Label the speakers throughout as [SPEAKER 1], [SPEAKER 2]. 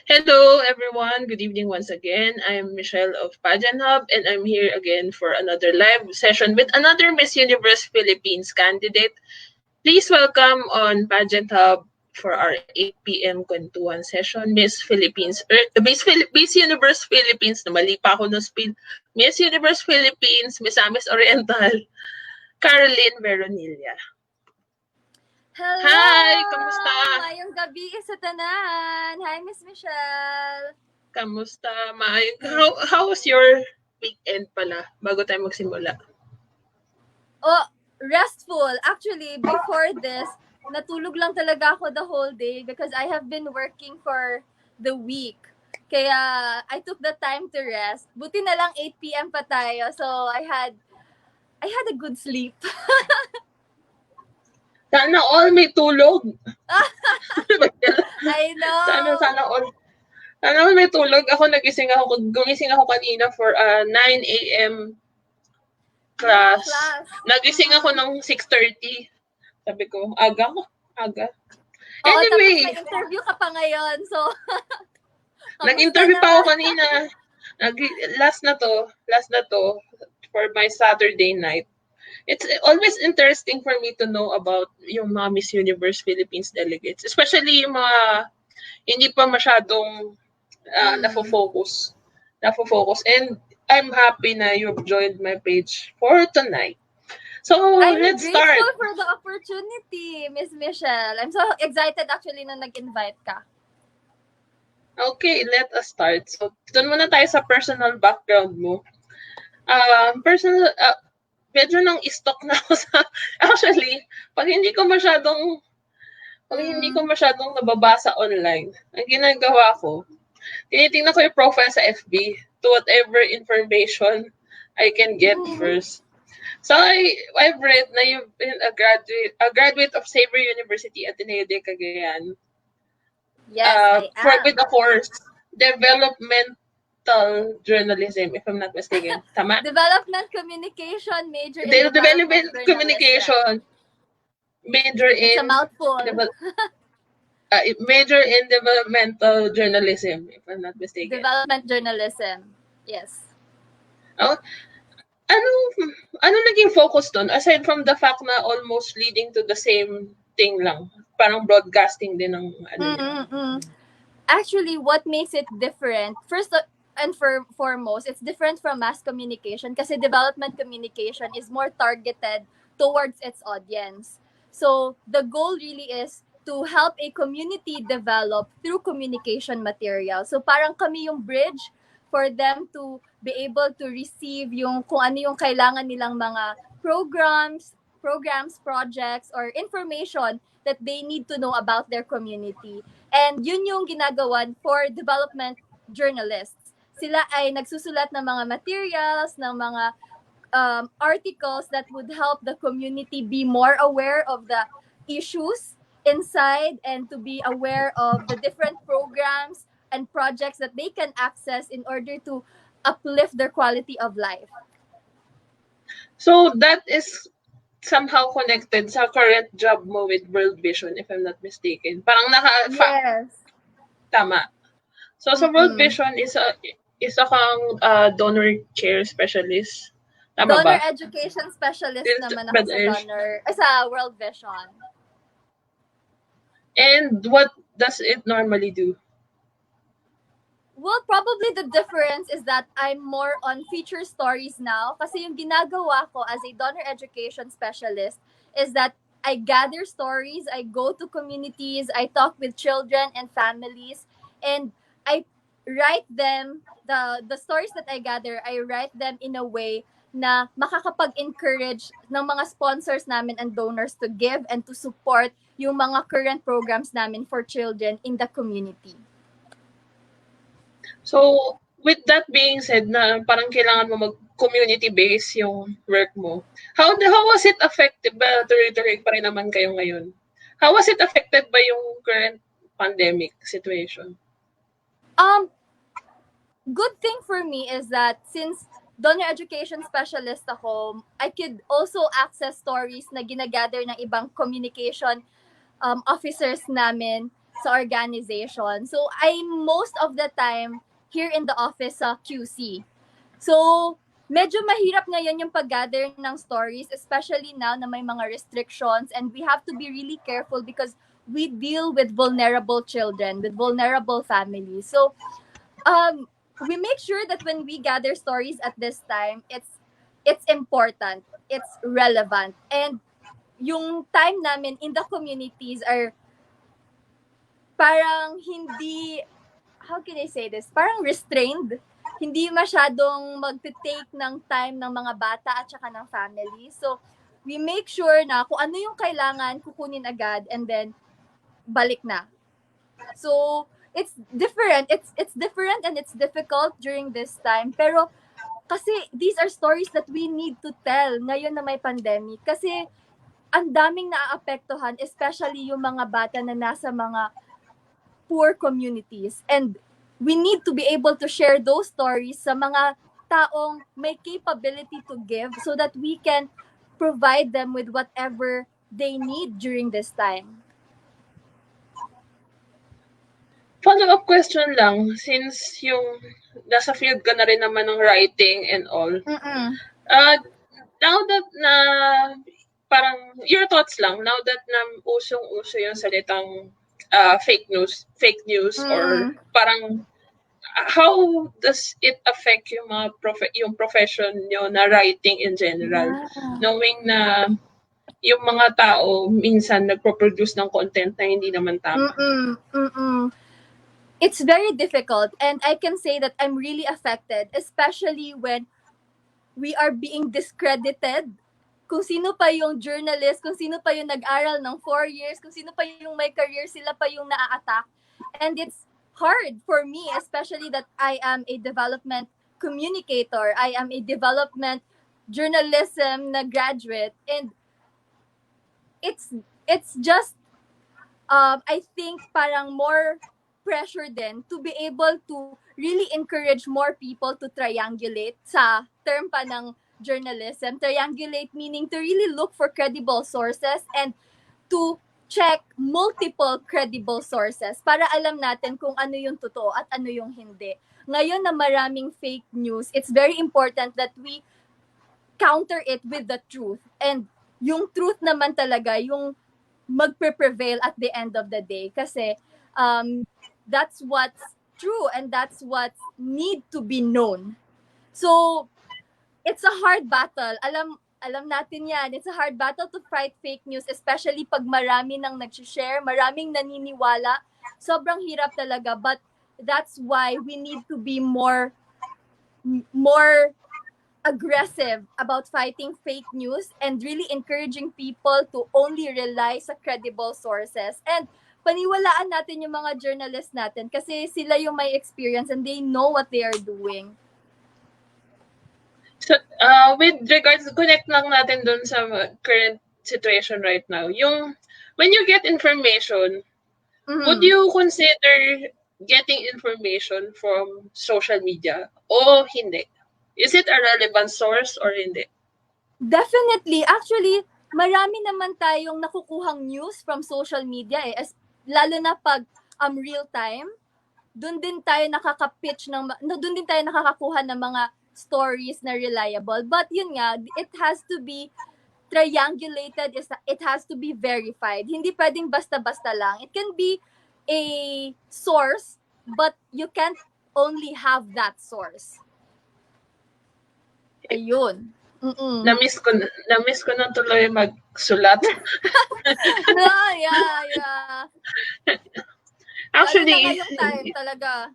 [SPEAKER 1] Hello, everyone. Good evening once again. I'm Michelle of Pageant Hub, and I'm here again for another live session with another Miss Universe Philippines candidate. Please welcome on Pageant Hub for our 8 p.m. kwentuhan session, Miss Universe Philippines, na mali pa ako ng spin, Miss Universe Philippines, Misamis Oriental, Caroline Veronilla.
[SPEAKER 2] Hello!
[SPEAKER 1] Hi! Kamusta?
[SPEAKER 2] Mayong gabi sa tanan. Hi, Miss Michelle.
[SPEAKER 1] Kamusta? How was your weekend pala bago tayo magsimula?
[SPEAKER 2] Oh, restful. Actually, before this, natulog lang talaga ako the whole day because I have been working for the week. Kaya I took the time to rest. Buti na lang 8 p.m. pa tayo. So I had a good sleep.
[SPEAKER 1] Sana all may tulog.
[SPEAKER 2] I know.
[SPEAKER 1] Sana all may tulog. Gumising ako kanina for 9 a.m. class. Nagising ako ng 6:30. Sabi ko, aga.
[SPEAKER 2] Anyway. Tapos may-interview ka pa ngayon. So,
[SPEAKER 1] nag-interview pa ako kanina. Last na to for my Saturday night. It's always interesting for me to know about yung mga Miss Universe Philippines delegates. Especially yung mga hindi pa masyadong nafo-focus. And I'm happy na you've joined my page for tonight. So, let's start.
[SPEAKER 2] I'm grateful for the opportunity, Miss Michelle. I'm so excited actually na nag-invite ka.
[SPEAKER 1] Okay, let us start. So, doon muna tayo sa personal background mo. Medyo nang istok na ako sa, actually, pag hindi ko masyadong nababasa online, ang ginagawa ko, tinitingnan ko yung profile sa FB to whatever information I can get first. So I've read na you've been a graduate of Xavier University Ateneo de Cagayan.
[SPEAKER 2] Yes, I am.
[SPEAKER 1] With the course Developmental Journalism, if I'm not mistaken. Tama?
[SPEAKER 2] Development Communication, major in
[SPEAKER 1] Development Communication, major in...
[SPEAKER 2] It's a mouthful.
[SPEAKER 1] Major in Developmental Journalism, if I'm not mistaken.
[SPEAKER 2] Development Journalism, yes.
[SPEAKER 1] Oh, ano naging focus doon? Aside from the fact na almost leading to the same thing lang. Parang broadcasting din ng
[SPEAKER 2] Actually, what makes it different, first and foremost, it's different from mass communication kasi development communication is more targeted towards its audience. So, the goal really is to help a community develop through communication material. So, parang kami yung bridge for them to be able to receive yung kung ano yung kailangan nilang mga programs, projects, or information that they need to know about their community. And yun yung ginagawa for development journalists. Sila ay nagsusulat ng mga materials, ng mga articles that would help the community be more aware of the issues inside and to be aware of the different programs and projects that they can access in order to uplift their quality of life.
[SPEAKER 1] So that is somehow connected sa current job mo with World Vision, if I'm not mistaken. Parang
[SPEAKER 2] Yes.
[SPEAKER 1] Tama. So sa World Vision isa kang donor care specialist. Tama
[SPEAKER 2] donor
[SPEAKER 1] ba?
[SPEAKER 2] Education specialist naman ako sa World Vision.
[SPEAKER 1] And what does it normally do?
[SPEAKER 2] Well, probably the difference is that I'm more on feature stories now kasi yung ginagawa ko as a donor education specialist is that I gather stories, I go to communities, I talk with children and families, and I write them, the stories that I gather, I write them in a way na makakapag-encourage ng mga sponsors namin and donors to give and to support yung mga current programs namin for children in the community.
[SPEAKER 1] So, with that being said, na parang kailangan mo mag-community-based yung work mo. How was it affected? Tuloy-tuloy pa rin naman kayo ngayon. How was it affected by yung current pandemic situation?
[SPEAKER 2] Good thing for me is that since donor education specialist ako, I could also access stories na ginagather ng ibang communication officers namin sa organization. So, I'm most of the time here in the office sa QC. So, medyo mahirap ngayon yung pag-gather ng stories, especially now na may mga restrictions, and we have to be really careful because we deal with vulnerable children, with vulnerable families. So, we make sure that when we gather stories at this time, it's important, it's relevant, and yung time namin in the communities are parang hindi, how can I say this? Parang restrained. Hindi masyadong magte-take ng time ng mga bata at saka ng family. So, we make sure na kung ano yung kailangan, kukunin agad and then balik na. So, it's different. It's different and it's difficult during this time. Pero kasi these are stories that we need to tell ngayon na may pandemic. Kasi ang daming naaapektuhan, especially yung mga bata na nasa mga poor communities. And we need to be able to share those stories sa mga taong may capability to give so that we can provide them with whatever they need during this time.
[SPEAKER 1] Follow-up question lang, since yung nasa field ka na rin naman ng writing and all. Now that na parang your thoughts lang, now that na usong-uso yung salitang fake news or parang how does it affect yung mga yung profession nyo na writing in general? Knowing na yung mga tao minsan nagpo-produce ng content na hindi naman tama.
[SPEAKER 2] It's very difficult, and I can say that I'm really affected, especially when we are being discredited. Kung sino pa yung journalist, kung sino pa yung nag-aral ng 4 years, kung sino pa yung may career, sila pa yung naa-attack. And it's hard for me, especially that I am a development communicator. I am a development journalism na graduate. And it's just, I think parang more pressure din to be able to really encourage more people to triangulate sa term pa ng journalism. Triangulate meaning to really look for credible sources and to check multiple credible sources para alam natin kung ano yung totoo at ano yung hindi. Ngayon na maraming fake news, it's very important that we counter it with the truth. And yung truth naman talaga, yung magpe-prevail at the end of the day. Kasi that's what's true and that's what need to be known. So, it's a hard battle. Alam natin yan. It's a hard battle to fight fake news, especially pag marami nang nag-share, maraming naniniwala. Sobrang hirap talaga. But that's why we need to be more aggressive about fighting fake news and really encouraging people to only rely sa credible sources. And paniwalaan natin yung mga journalists natin kasi sila yung may experience and they know what they are doing.
[SPEAKER 1] So, with regards, connect lang natin dun sa current situation right now. Yung, when you get information, would you consider getting information from social media o hindi? Is it a relevant source or hindi?
[SPEAKER 2] Definitely. Actually, marami naman tayong nakukuhang news from social media eh. Lalo na pag real time, doon din tayo doon din tayo nakakakuha ng mga stories na reliable. But yun nga, it has to be triangulated, it has to be verified. Hindi pwedeng basta-basta lang. It can be a source, but you can't only have that source. Ayun.
[SPEAKER 1] Na-miss ko na tuloy magsulat.
[SPEAKER 2] Yeah.
[SPEAKER 1] Actually,
[SPEAKER 2] yung time talaga.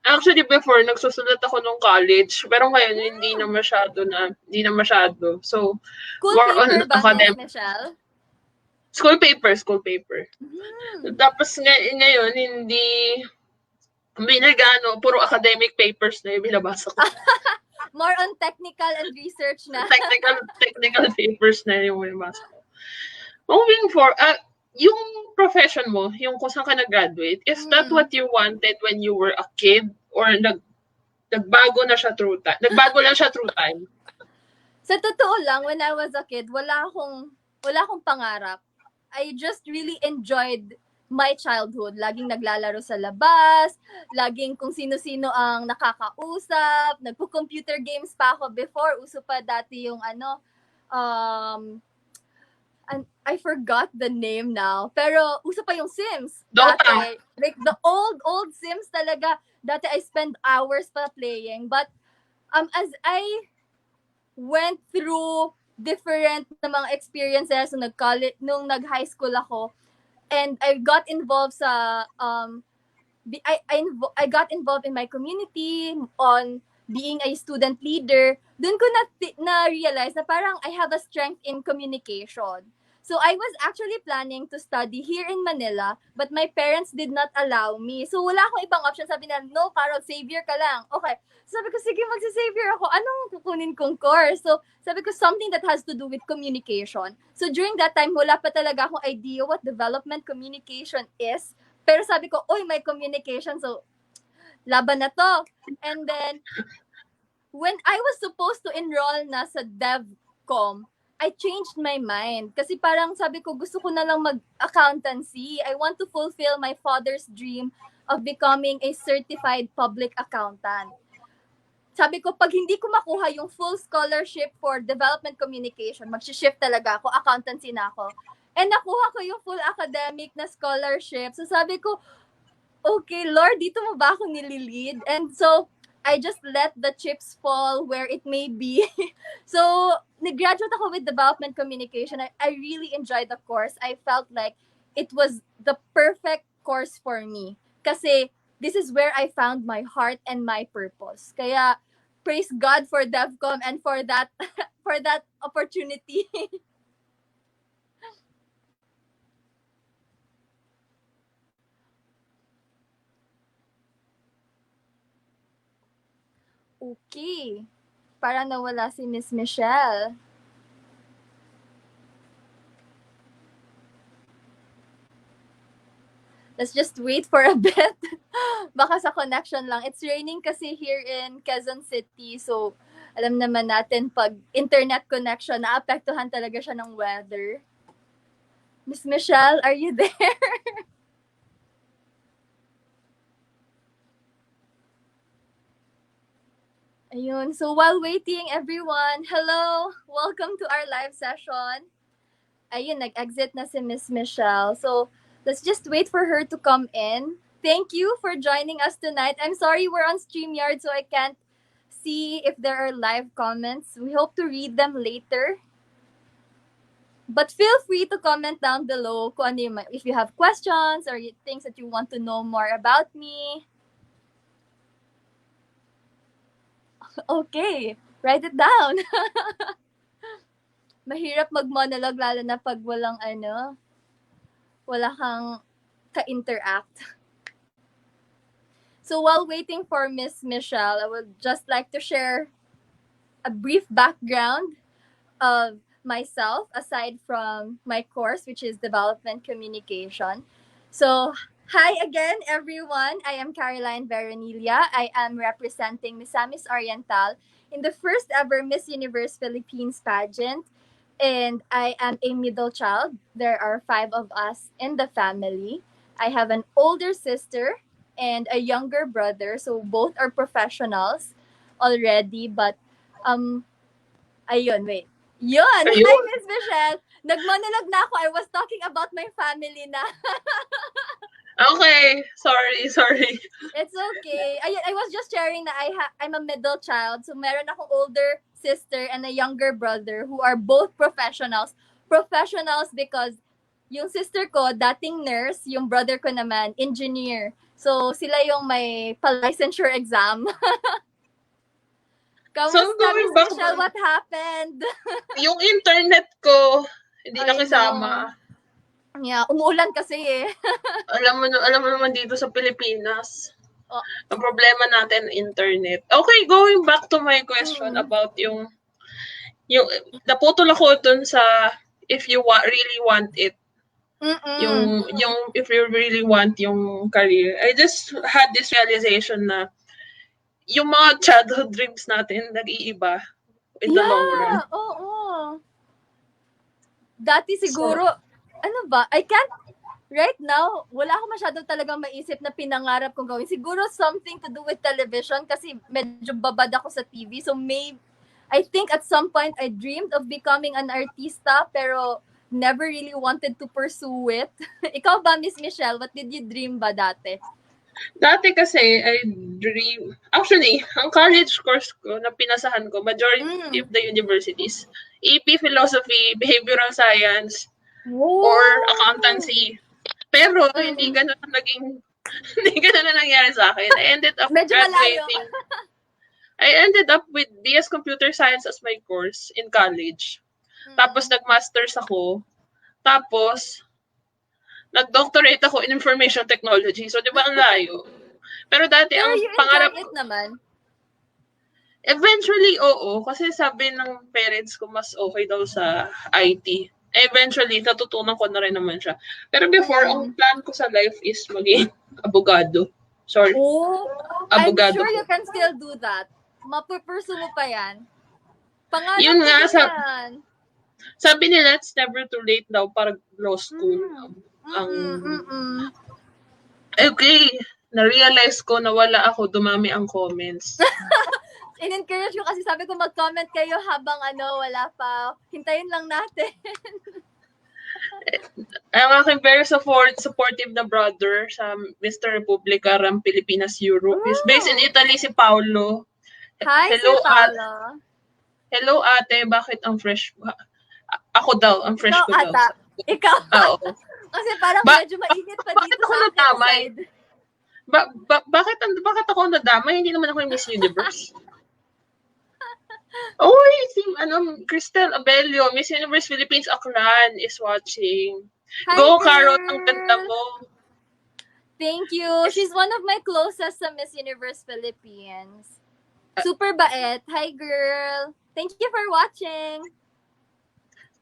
[SPEAKER 1] Actually, before, nagsusulat ako nung college. Pero ngayon, hindi na masyado. So,
[SPEAKER 2] School
[SPEAKER 1] more
[SPEAKER 2] paper
[SPEAKER 1] on
[SPEAKER 2] ba,
[SPEAKER 1] academic.
[SPEAKER 2] Michelle?
[SPEAKER 1] School paper. Tapos ngayon, hindi nagano, puro academic papers na yung binabasa ko.
[SPEAKER 2] More on technical and research na.
[SPEAKER 1] technical papers na yung binabasa ko. Moving forward, yung profession mo, yung kung saan ka nag-graduate, is that what you wanted when you were a kid? Or nagbago lang siya through time?
[SPEAKER 2] Sa totoo lang, when I was a kid, wala akong pangarap. I just really enjoyed my childhood. Laging naglalaro sa labas, laging kung sino-sino ang nakakausap, nagpo-computer games pa ako before. Uso pa dati yung ano, um, I forgot the name now. Pero uso pa yung Sims
[SPEAKER 1] Dota.
[SPEAKER 2] dati. Like the old Sims talaga. Dati I spend hours pa playing. But as I went through different na mga experiences nung nag-high school ako, and I got involved sa I got involved in my community on being a student leader. Doon ko na-realize na parang I have a strength in communication. So I was actually planning to study here in Manila, but my parents did not allow me. So wala akong ibang option. Sabi nila, no, Carol, Xavier ka lang. Okay. So sabi ko, sige, magsa-Xavier ako. Anong kukunin kong course? So sabi ko, something that has to do with communication. So during that time, wala pa talaga akong idea what development communication is. Pero sabi ko, oy, may communication. So, laban na to. And then, when I was supposed to enroll na sa DevCom, I changed my mind. Kasi parang sabi ko, gusto ko na lang mag-accountancy. I want to fulfill my father's dream of becoming a certified public accountant. Sabi ko, pag hindi ko makuha yung full scholarship for development communication, mag-shift talaga ako, accountancy na ako. And nakuha ko yung full academic na scholarship. So sabi ko, okay, Lord, dito mo ba ako nililid? And so, I just let the chips fall where it may be. So, nag-graduate ako with development communication. I really enjoyed the course. I felt like it was the perfect course for me. Kasi, this is where I found my heart and my purpose. Kaya, praise God for DevCom and for that for that opportunity. Okay. Para nawala si Miss Michelle. Let's just wait for a bit. Baka sa connection lang. It's raining kasi here in Quezon City. So, alam naman natin pag internet connection, naapektuhan talaga siya ng weather. Miss Michelle, are you there? Ayun. So, while waiting, everyone, hello! Welcome to our live session. Ayun, nag-exit na si Miss Michelle. So, let's just wait for her to come in. Thank you for joining us tonight. I'm sorry we're on StreamYard, so I can't see if there are live comments. We hope to read them later. But feel free to comment down below kung ano yung, if you have questions or things that you want to know more about me. Okay, write it down. Mahirap mag-monologue lalo na pag walang wala kang ka-interact. So while waiting for Miss Michelle, I would just like to share a brief background of myself aside from my course, which is development communication. So hi again, everyone. I am Caroline Veronilla. I am representing Misamis Oriental in the first ever Miss Universe Philippines pageant. And I am a middle child. There are 5 of us in the family. I have an older sister and a younger brother. So both are professionals already. But, ayun, wait. Yun!
[SPEAKER 1] Ayun.
[SPEAKER 2] Hi, Miss Michelle! Nagmonolog na ako. I was talking about my family na.
[SPEAKER 1] Okay. Sorry.
[SPEAKER 2] It's okay. Ayun, I was just sharing na I'm a middle child. So meron akong older sister and a younger brother who are both professionals. Professionals because yung sister ko, dating nurse. Yung brother ko naman, engineer. So, sila yung may pa-licensure exam. Kamusta,
[SPEAKER 1] going
[SPEAKER 2] Miss
[SPEAKER 1] back,
[SPEAKER 2] Michelle? What happened?
[SPEAKER 1] yung internet ko, hindi
[SPEAKER 2] I
[SPEAKER 1] nakisama.
[SPEAKER 2] Yeah, umuulan kasi eh.
[SPEAKER 1] Alam mo naman dito sa Pilipinas.
[SPEAKER 2] Oh.
[SPEAKER 1] Ang problema natin, internet. Okay, going back to my question about yung naputol ako dun sa if you really want it. Yung if you really want yung career. I just had this realization na yung mga childhood dreams natin nag-iiba in the long run.
[SPEAKER 2] Oo. Dati siguro, ano ba? I can't right now, wala akong masyadong talagang maisip na pinangarap kong gawin. Siguro something to do with television kasi medyo babad ako sa TV. So I think at some point I dreamed of becoming an artista pero never really wanted to pursue it. Ikaw ba, Miss Michelle, what did you dream ba dati?
[SPEAKER 1] Dati kasi, I dream, actually, ang college course ko na pinasahan ko, majority of the universities, EP, Philosophy, Behavioral Science, or
[SPEAKER 2] Whoa!
[SPEAKER 1] Accountancy. Pero, hindi
[SPEAKER 2] Mm.
[SPEAKER 1] ganun ang naging, hindi ganun na nangyari sa akin.
[SPEAKER 2] Medyo malayo.
[SPEAKER 1] I ended up with BS Computer Science as my course in college. Tapos,
[SPEAKER 2] Mm.
[SPEAKER 1] nag-masters ako. Tapos, nag-doctorate ako in information technology. So, di ba ang layo? Pero dati,
[SPEAKER 2] Pero
[SPEAKER 1] ang
[SPEAKER 2] you
[SPEAKER 1] pangarap
[SPEAKER 2] enjoyed it naman.
[SPEAKER 1] eventually, oo. Kasi sabi ng parents ko, mas okay daw sa IT. Eventually, natutunan ko na rin naman siya. Pero before, ang
[SPEAKER 2] Mm.
[SPEAKER 1] plan ko sa life is maging abogado. Sorry,
[SPEAKER 2] Oh, I'm
[SPEAKER 1] abogado
[SPEAKER 2] sure you
[SPEAKER 1] po.
[SPEAKER 2] can still do that. Mapupursu mo pa yan. Pangarap
[SPEAKER 1] Yun
[SPEAKER 2] ko
[SPEAKER 1] nga,
[SPEAKER 2] din yan.
[SPEAKER 1] sabi nila, it's never too late daw para law school.
[SPEAKER 2] Mm.
[SPEAKER 1] Ang,
[SPEAKER 2] Mm-mm.
[SPEAKER 1] okay, na-realize ko na wala ako, dumami ang comments.
[SPEAKER 2] In-encourage ko kasi sabi ko mag-comment kayo habang wala pa. Hintayin lang natin.
[SPEAKER 1] Ang aking very supportive na brother sa Mr. Republica Ram Pilipinas Europe. He's based in Italy, si Paolo.
[SPEAKER 2] Hi,
[SPEAKER 1] Hello,
[SPEAKER 2] Sir Paolo.
[SPEAKER 1] hello ate, bakit ang fresh? Ako daw, ang fresh
[SPEAKER 2] Ikaw
[SPEAKER 1] ko daw.
[SPEAKER 2] ata. Ikaw.
[SPEAKER 1] Oo.
[SPEAKER 2] Kasi parang
[SPEAKER 1] Ba-
[SPEAKER 2] medyo mainit pa
[SPEAKER 1] bakit
[SPEAKER 2] dito
[SPEAKER 1] ako
[SPEAKER 2] sa akin
[SPEAKER 1] nadamay?
[SPEAKER 2] side.
[SPEAKER 1] Bakit ako nadamay? Hindi naman ako yung Miss Universe. Oy, si Cristel Abelio, Miss Universe Philippines Aklan is watching.
[SPEAKER 2] Hi,
[SPEAKER 1] Go,
[SPEAKER 2] girl.
[SPEAKER 1] Carol, ang ganda mo.
[SPEAKER 2] Thank you. She's one of my closest sa Miss Universe Philippines. Super bait. Hi, girl. Thank you for watching.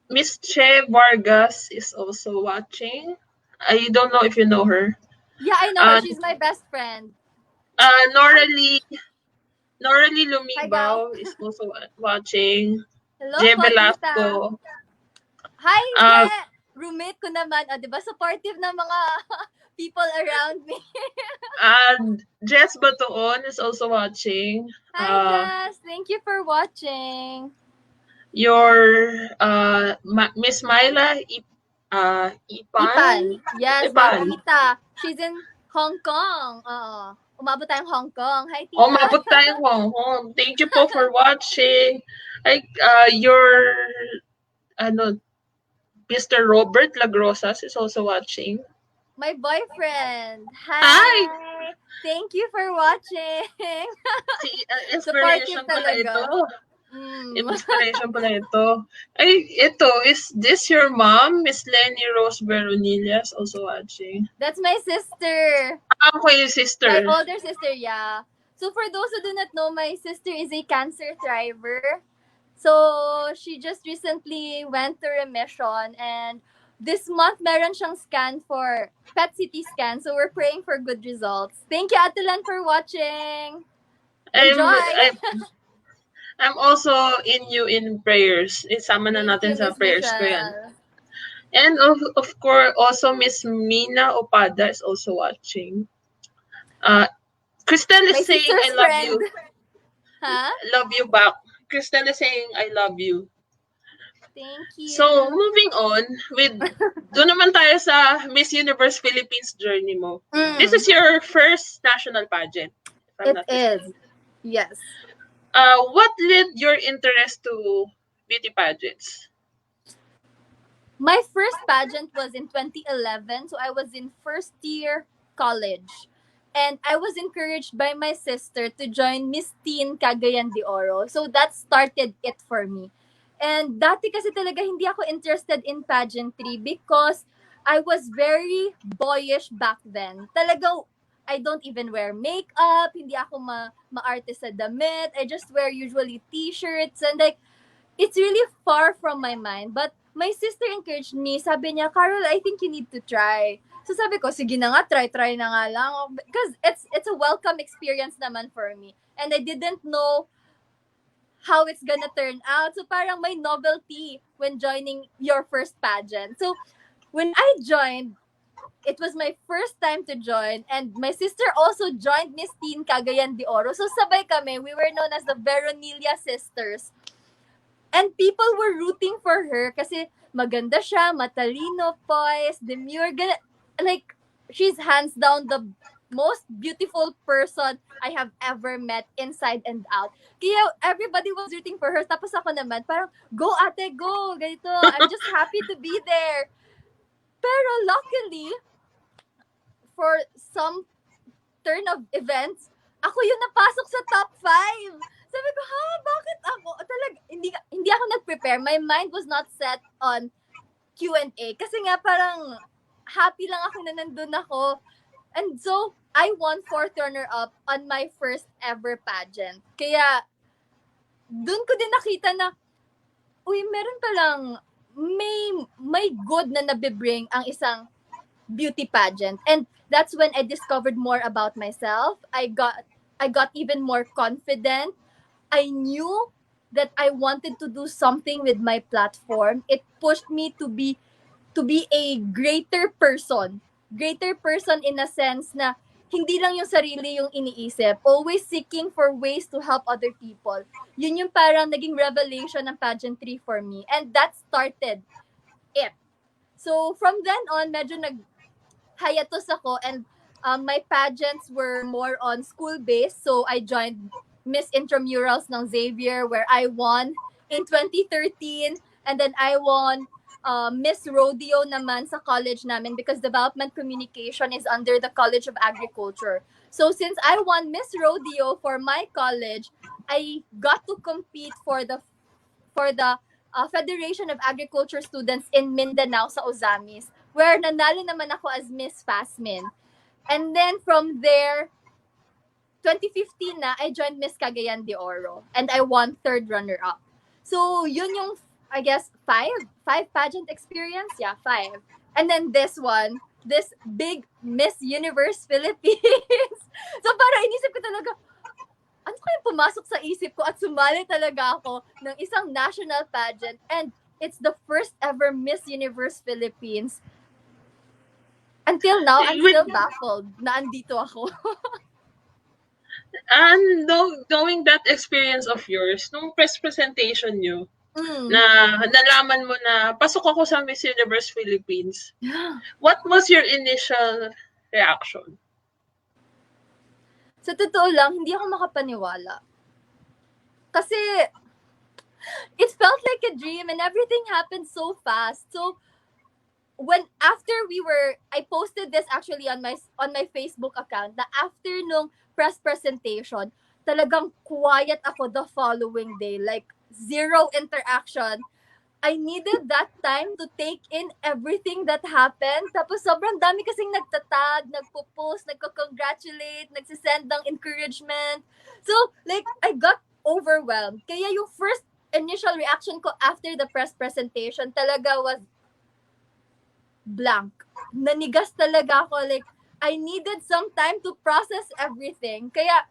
[SPEAKER 1] Miss Che Vargas is also watching. I don't know if you know her.
[SPEAKER 2] Yeah, I know her. She's my best friend.
[SPEAKER 1] Noralie
[SPEAKER 2] Hi, gal.
[SPEAKER 1] Lumibao is also watching.
[SPEAKER 2] Hello
[SPEAKER 1] Je
[SPEAKER 2] po, tita.
[SPEAKER 1] Velasco.
[SPEAKER 2] Hi, Je!
[SPEAKER 1] Uh,
[SPEAKER 2] Roommate ko naman. Diba? Supportive na mga people around me.
[SPEAKER 1] Jess Batoon is also watching.
[SPEAKER 2] Hi, Jess. Thank you for watching.
[SPEAKER 1] Your Miss Myla
[SPEAKER 2] Ipan. Yes, my
[SPEAKER 1] Ipan.
[SPEAKER 2] tita. She's in Hong Kong. Umabot tayong Hong Kong. Hi, tita.
[SPEAKER 1] Umabot tayong Hong Kong. Thank you po for watching. Your Mr. Robert Lagrosas is also watching.
[SPEAKER 2] My boyfriend. Hi.
[SPEAKER 1] Hi!
[SPEAKER 2] Thank you for watching.
[SPEAKER 1] Inspiration pala
[SPEAKER 2] talaga.
[SPEAKER 1] ito. Inspiration pala ito. Ay, ito, is this your mom? Miss Lenny Rose Veronilla is also watching.
[SPEAKER 2] That's my sister.
[SPEAKER 1] Ako yung sister.
[SPEAKER 2] My older sister, yeah. So for those who do not know, my sister is a cancer thriver. So she just recently went to remission and this month meron siyang scan for PET CT scan. So we're praying for good results. Thank you, Ate Len, for watching. Enjoy!
[SPEAKER 1] I'm also in prayers. Isama na natin sa prayers ko yan. And of course, also Miss Mina Opada is also watching. Cristel is saying, I love you.
[SPEAKER 2] Huh?
[SPEAKER 1] Love you back. Cristel is saying, I love you.
[SPEAKER 2] Thank you.
[SPEAKER 1] So, moving on, doon naman tayo sa Miss Universe Philippines journey mo. This is your first national pageant.
[SPEAKER 2] It is. Yes.
[SPEAKER 1] What led your interest to beauty pageants?
[SPEAKER 2] My first pageant was in 2011, so I was in first year college. And I was encouraged by my sister to join Miss Teen Cagayan de Oro. So that started it for me. And dati kasi talaga hindi ako interested in pageantry because I was very boyish back then. Talaga, I don't even wear makeup, hindi ako ma-arte sa damit. I just wear usually t-shirts and like, it's really far from my mind. But my sister encouraged me. Sabi niya, Carol, I think you need to try. So sabi ko, sige na nga, try na nga lang. Because it's a welcome experience naman for me. And I didn't know how it's gonna turn out. So parang may novelty when joining your first pageant. So when I joined, it was my first time to join, and my sister also joined Miss Teen Cagayan de Oro. So sabay kami, we were known as the Veronilla sisters. And people were rooting for her kasi maganda siya, matalino, poised, demure, like, she's hands down the most beautiful person I have ever met inside and out. Kaya everybody was rooting for her. Tapos ako naman, parang, go ate, go! Ganito, I'm just happy to be there. Pero luckily, for some turn of events, ako yung napasok sa top 5. Sabi ko, ha, bakit ako? Talaga, hindi ako nag-prepare. My mind was not set on Q&A. Kasi nga parang happy lang ako na nandun ako. And so, I won 4th runner-up on my first ever pageant. Kaya, dun ko din nakita na, uy, meron palang, may good na nabibring ang isang beauty pageant. And that's when I discovered more about myself. I got even more confident. I knew that I wanted to do something with my platform. It pushed me to be a greater person. Greater person in a sense na hindi lang yung sarili yung iniisip. Always seeking for ways to help other people. Yun yung parang naging revelation ng pageantry for me. And that started it. So, from then on, medyo hiatus ako, and my pageants were more on school-based. So, I joined Miss Intramurals ng Xavier where I won in 2013. And then I won Miss Rodeo naman sa college namin because development communication is under the College of Agriculture. So, since I won Miss Rodeo for my college, I got to compete for the Federation of Agriculture Students in Mindanao sa Misamis, where nanalo naman ako as Miss Fasmin. And then from there, 2015 na, I joined Miss Cagayan de Oro. And I won 3rd runner-up. So, yun yung, I guess, five pageant experience? Yeah, 5. And then this big Miss Universe Philippines. So, parang inisip ko talaga, ano kaya pumasok sa isip ko at sumali talaga ako ng isang national pageant, and it's the first ever Miss Universe Philippines. Until now, I'm still baffled na andito ako.
[SPEAKER 1] And knowing that experience of yours, nung press presentation nyo, na nalaman mo na pasok ako sa Miss Universe Philippines, what was your initial reaction?
[SPEAKER 2] Sa totoo lang, hindi ako makapaniwala. Kasi, it felt like a dream and everything happened so fast. So, I posted this actually on my Facebook account, na after nung press presentation, talagang quiet ako the following day. Like, zero interaction. I needed that time to take in everything that happened. Tapos sobrang dami kasing nagtatag, nagpo-post, nagko-congratulate, nagsisend ng encouragement. So, like, I got overwhelmed. Kaya yung first initial reaction ko after the press presentation talaga was blank. Nanigas talaga ako. Like, I needed some time to process everything. Kaya,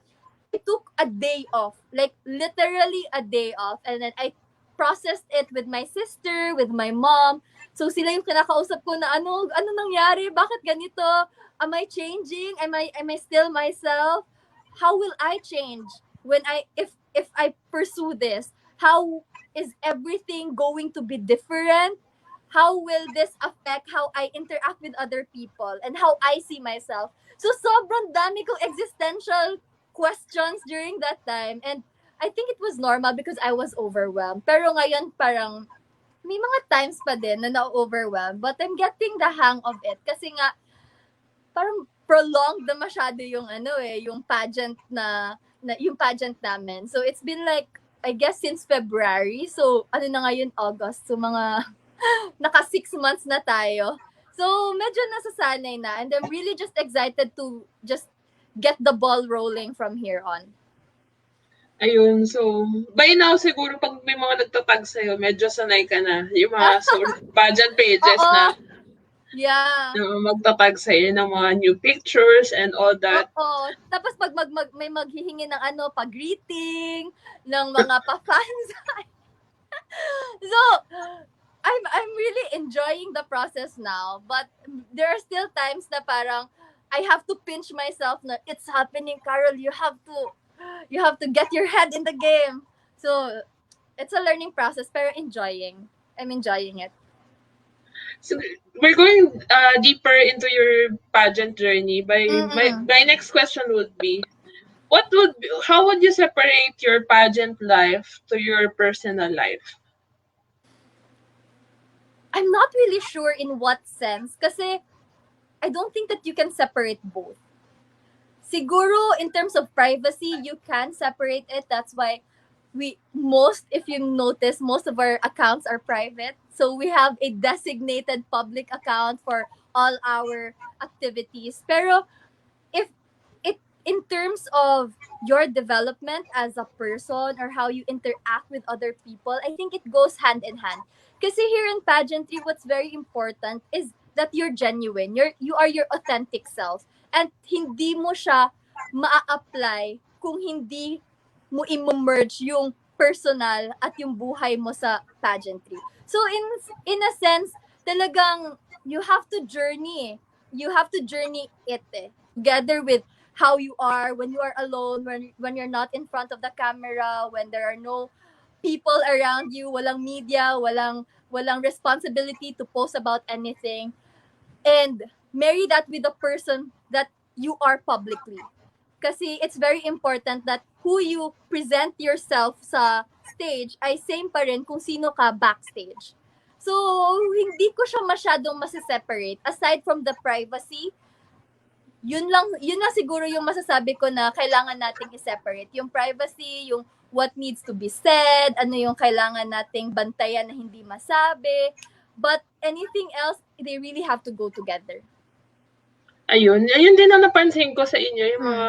[SPEAKER 2] I took a day off. Like, literally a day off. And then I processed it with my sister, with my mom. So sila yung kinakausap ko na ano nangyari? Bakit ganito? Am I changing? Am I still myself? How will I change when if I pursue this? How is everything going to be different? How will this affect how I interact with other people and how I see myself? So sobrang dami kong existential questions during that time, and I think it was normal because I was overwhelmed. Pero ngayon parang may mga times pa din na na-overwhelmed, but I'm getting the hang of it kasi nga parang prolonged na masyado yung yung pageant yung pageant namin. So it's been like, I guess, since February. So ano na ngayon, August. So mga naka 6 months na tayo. So medyo nasasanay na, and I'm really just excited to just get the ball rolling from here on.
[SPEAKER 1] Ayun, so, by now, siguro, pag may mga nagtatag sa'yo, medyo sanay ka na. Yung mga pageant pages na magtatag sa'yo ng mga new pictures and all that.
[SPEAKER 2] Oo. Tapos, pag may maghihingi ng pag-greeting, ng mga pa-fans. So, I'm really enjoying the process now, but there are still times na parang I have to pinch myself na it's happening, Carol. You have to get your head in the game. So it's a learning process, pero enjoying. I'm enjoying it.
[SPEAKER 1] So we're going deeper into your pageant journey.
[SPEAKER 2] Mm-mm.
[SPEAKER 1] My next question would be, how would you separate your pageant life to your personal life?
[SPEAKER 2] I'm not really sure in what sense kasi I don't think that you can separate both. Siguro in terms of privacy, you can separate it. That's why if you notice, most of our accounts are private. So we have a designated public account for all our activities. Pero if it in terms of your development as a person or how you interact with other people, I think it goes hand in hand. Kasi here in pageantry, what's very important is that you're genuine. You are your authentic self. And hindi mo siya maa-apply kung hindi mo i-merge yung personal at yung buhay mo sa pageantry. So in a sense, talagang you have to journey. You have to journey it together with how you are when you are alone, when you're not in front of the camera, when there are no people around you, walang media, walang responsibility to post about anything, and marry that with the person that you are publicly. Kasi it's very important that who you present yourself sa stage ay same pa rin kung sino ka backstage. So, hindi ko siya masyadong masiseparate. Aside from the privacy, yun lang siguro yung masasabi ko na kailangan nating i-separate. Yung privacy, yung what needs to be said, ano yung kailangan nating bantayan na hindi masabi. But anything else, they really have to go together.
[SPEAKER 1] Ayun din ang napansin ko sa inyo, yung mga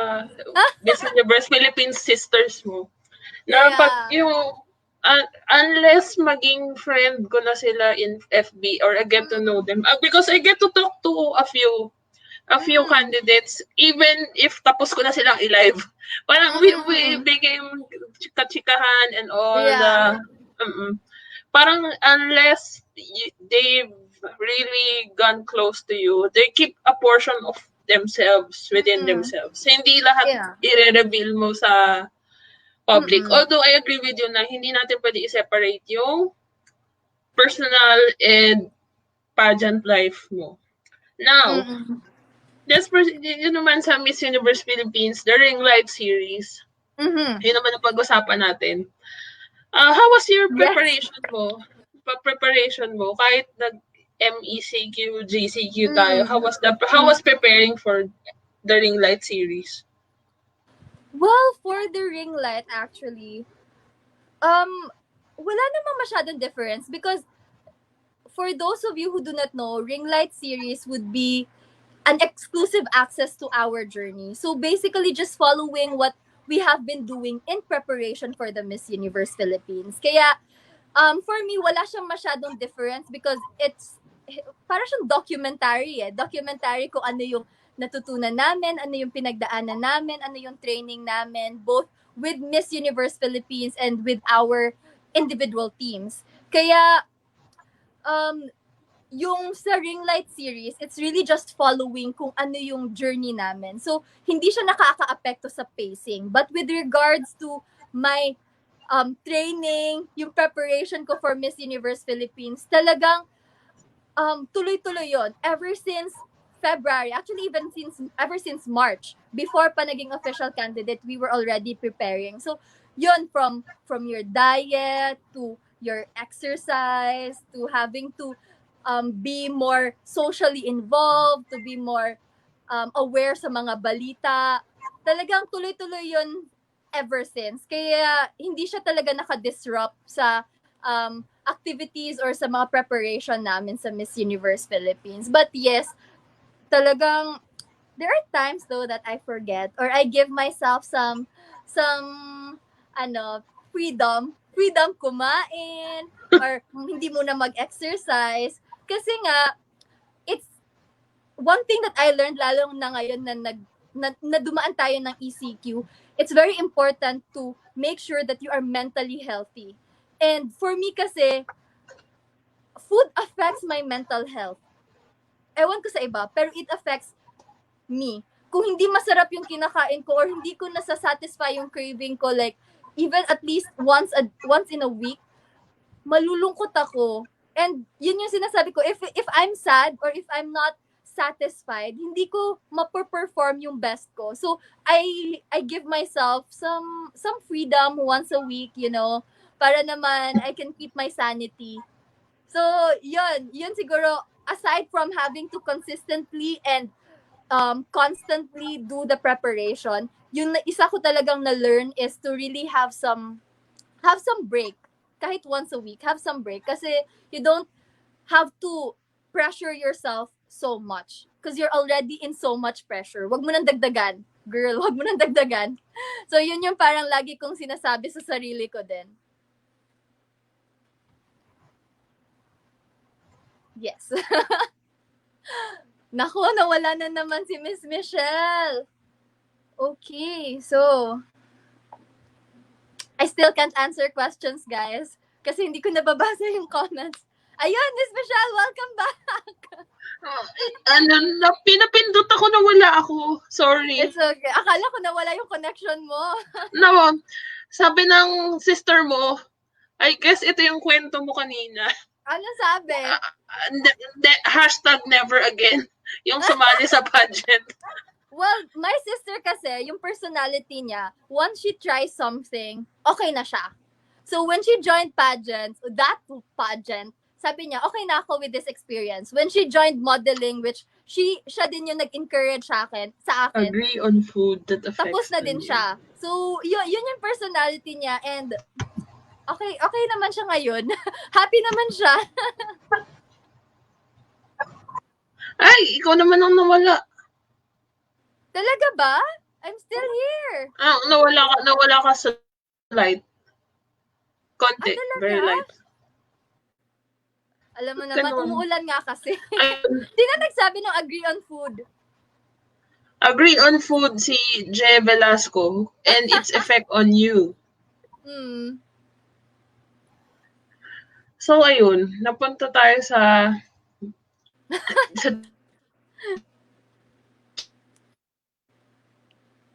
[SPEAKER 2] Mm.
[SPEAKER 1] Miss Universe Philippines sisters mo. Na pag
[SPEAKER 2] Yeah.
[SPEAKER 1] yung unless maging friend ko na sila in FB or I get to know them, because I get to talk to a few
[SPEAKER 2] Mm.
[SPEAKER 1] candidates even if tapos ko na silang i-live. Parang we
[SPEAKER 2] Mm-mm.
[SPEAKER 1] became chika-chikahan and all
[SPEAKER 2] Yeah.
[SPEAKER 1] parang unless they've really gone close to you, they keep a portion of themselves within
[SPEAKER 2] Mm-mm.
[SPEAKER 1] themselves. Hindi lahat
[SPEAKER 2] Yeah.
[SPEAKER 1] i-reveal mo sa public.
[SPEAKER 2] Mm-mm.
[SPEAKER 1] Although I agree with you na hindi natin pwede i-separate yung personal and pageant life mo. Now,
[SPEAKER 2] Mm-mm.
[SPEAKER 1] yun naman sa Miss Universe Philippines, the Ring Light series,
[SPEAKER 2] Mm-hmm.
[SPEAKER 1] yun naman ang pag-usapan natin. How was your
[SPEAKER 2] Yes.
[SPEAKER 1] preparation mo? Kahit nag-MECQ, GCQ tayo,
[SPEAKER 2] Mm.
[SPEAKER 1] how was preparing for the Ring Light series?
[SPEAKER 2] Well, for the ring light, actually, wala namang masyadong difference because for those of you who do not know, ring light series would be an exclusive access to our journey. So basically, just following what we have been doing in preparation for the Miss Universe Philippines. Kaya, for me, wala siyang masyadong difference because it's para siyang documentary eh. Documentary kung ano yung natutunan namin, ano yung pinagdaanan namin, ano yung training namin, both with Miss Universe Philippines and with our individual teams. Kaya, um, yung sa ring light series, it's really just following kung ano yung journey namin. So, hindi siya nakaka-apekto sa pacing. But with regards to my training, yung preparation ko for Miss Universe Philippines, talagang tuloy-tuloy yon ever since February, actually ever since March, before pa naging official candidate, we were already preparing. So, yon from your diet to your exercise to having to be more socially involved, to be more aware sa mga balita. Talagang tuloy-tuloy yon ever since. Kaya hindi siya talaga nakadisrupt sa activities or sa mga preparation namin sa Miss Universe Philippines. But yes, talagang there are times though that I forget or I give myself some freedom kumain or hindi muna mag-exercise kasi nga it's one thing that I learned lalo na ngayon na dumaan tayo ng ECQ, it's very important to make sure that you are mentally healthy. And for me kasi, food affects my mental health. Ewan ko sa iba, pero it affects me. Kung hindi masarap yung kinakain ko or hindi ko nasasatisfy yung craving ko, like, even at least once in a week, malulungkot ako. And yun yung sinasabi ko, if I'm sad or if I'm not satisfied, hindi ko ma-perform yung best ko. So I give myself some freedom once a week, para naman I can keep my sanity. So yun siguro, aside from having to consistently and constantly do the preparation, yung isa ko talagang na-learn is to really have some break. Kahit once a week, have some break. Kasi you don't have to pressure yourself so much. Because you're already in so much pressure. Wag mo nang dagdagan. Girl, wag mo nang dagdagan. So, yun yung parang lagi kong sinasabi sa sarili ko din. Yes. Naku, nawala na naman si Miss Michelle. Okay, so I still can't answer questions, guys. Kasi hindi ko nababasa yung comments. Ayun, Miss Michelle, welcome back.
[SPEAKER 1] Pinapindot ako na wala ako. Sorry.
[SPEAKER 2] It's okay. Akala ko nawala yung connection mo.
[SPEAKER 1] No, sabi ng sister mo, I guess ito yung kwento mo kanina.
[SPEAKER 2] Ano sabi?
[SPEAKER 1] Hashtag never again. Yung sumali sa pageant.
[SPEAKER 2] Well, my sister kasi, yung personality niya, once she tries something, okay na siya. So, when she joined that pageant, sabi niya, okay na ako with this experience. When she joined modeling, which siya din yung nag-encourage sa akin.
[SPEAKER 1] Agree on food that affects
[SPEAKER 2] Tapos na din siya. So, yun yung personality niya, and okay naman siya ngayon. Happy naman siya.
[SPEAKER 1] Ay, ikaw naman ang nawala.
[SPEAKER 2] Talaga ba? I'm still here.
[SPEAKER 1] Nawala ka sa light. Konti, very light.
[SPEAKER 2] Alam mo naman, umuulan nga kasi. Hindi na nagsabi ng agree on food.
[SPEAKER 1] Agree on food si Je Velasco and its effect on you. So, ayun, napunta tayo sa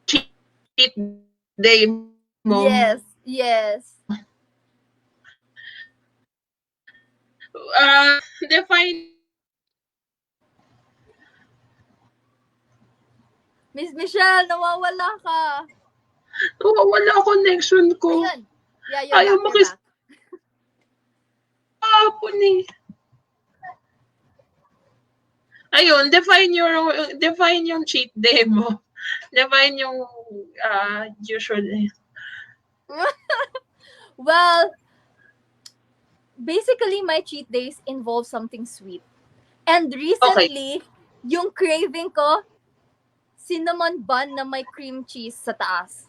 [SPEAKER 1] cheat day mo.
[SPEAKER 2] Yes.
[SPEAKER 1] Define.
[SPEAKER 2] Miss Michelle, nawawala ka.
[SPEAKER 1] Nawawala connection ko.
[SPEAKER 2] Ayun. Yeah, you're back.
[SPEAKER 1] Ayun, define yung cheat day mo. Define yung usual.
[SPEAKER 2] Well, basically my cheat days involve something sweet. And recently, yung craving ko, cinnamon bun na may cream cheese sa taas.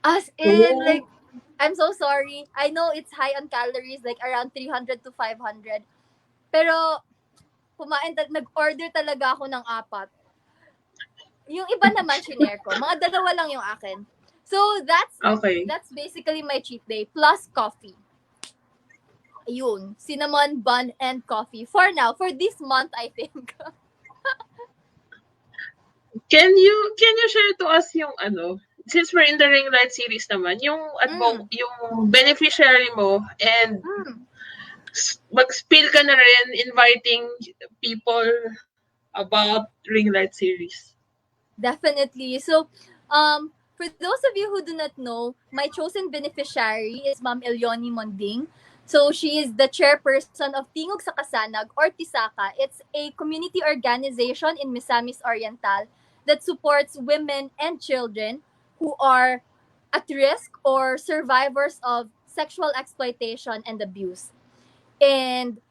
[SPEAKER 2] As in, like, I'm so sorry. I know it's high on calories, like around 300 to 500. Pero, nag-order talaga ako ng 4. Yung iba naman, shinare ko. Mga 2 lang yung akin. So, that's basically my cheat day. Plus coffee. Ayun. Cinnamon, bun, and coffee. For now. For this month, I think.
[SPEAKER 1] Can you share to us yung since we're in the ring light series naman, yung yung beneficiary mo, and mag-spill ka na rin inviting people about ring light series.
[SPEAKER 2] Definitely. So, for those of you who do not know, my chosen beneficiary is Ma'am Elioni Monding. So, she is the chairperson of Tingog sa Kasanag, or Tisaka. It's a community organization in Misamis, Oriental that supports women and children who are at risk or survivors of sexual exploitation and abuse. And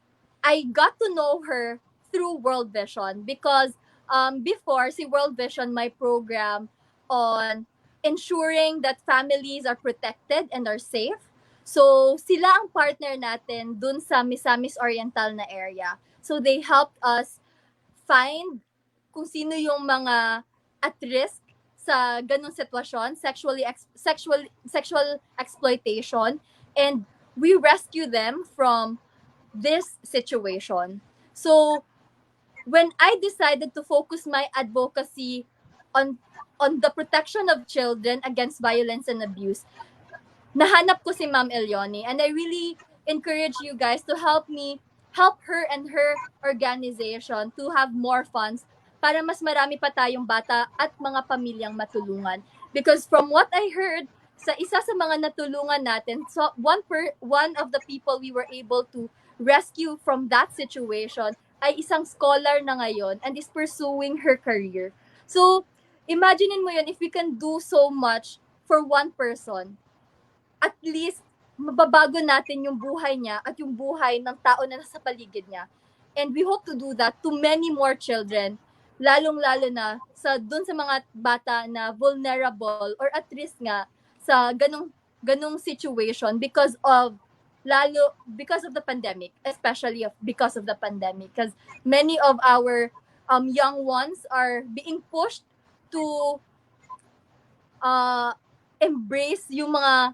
[SPEAKER 2] I got to know her through World Vision because before, si World Vision, my program on ensuring that families are protected and are safe. So, sila ang partner natin dun sa Misamis Oriental na area. So, they helped us find kung sino yung mga at risk sa ganung sitwasyon, sexual exploitation, and we rescue them from this situation. So when I decided to focus my advocacy on the protection of children against violence and abuse, nahanap ko si Ma'am Elioni, and I really encourage you guys to help her and her organization to have more funds para mas marami pa tayong bata at mga pamilyang matulungan. Because from what I heard, sa isa sa mga natulungan natin, so one of the people we were able to rescue from that situation ay isang scholar na ngayon and is pursuing her career. So, imaginein mo yun, if we can do so much for one person, at least mababago natin yung buhay niya at yung buhay ng tao na nasa paligid niya. And we hope to do that to many more children, lalong-lalo na dun sa mga bata na vulnerable or at risk nga sa ganong situation because of the pandemic, especially because of the pandemic, because many of our young ones are being pushed to embrace yung mga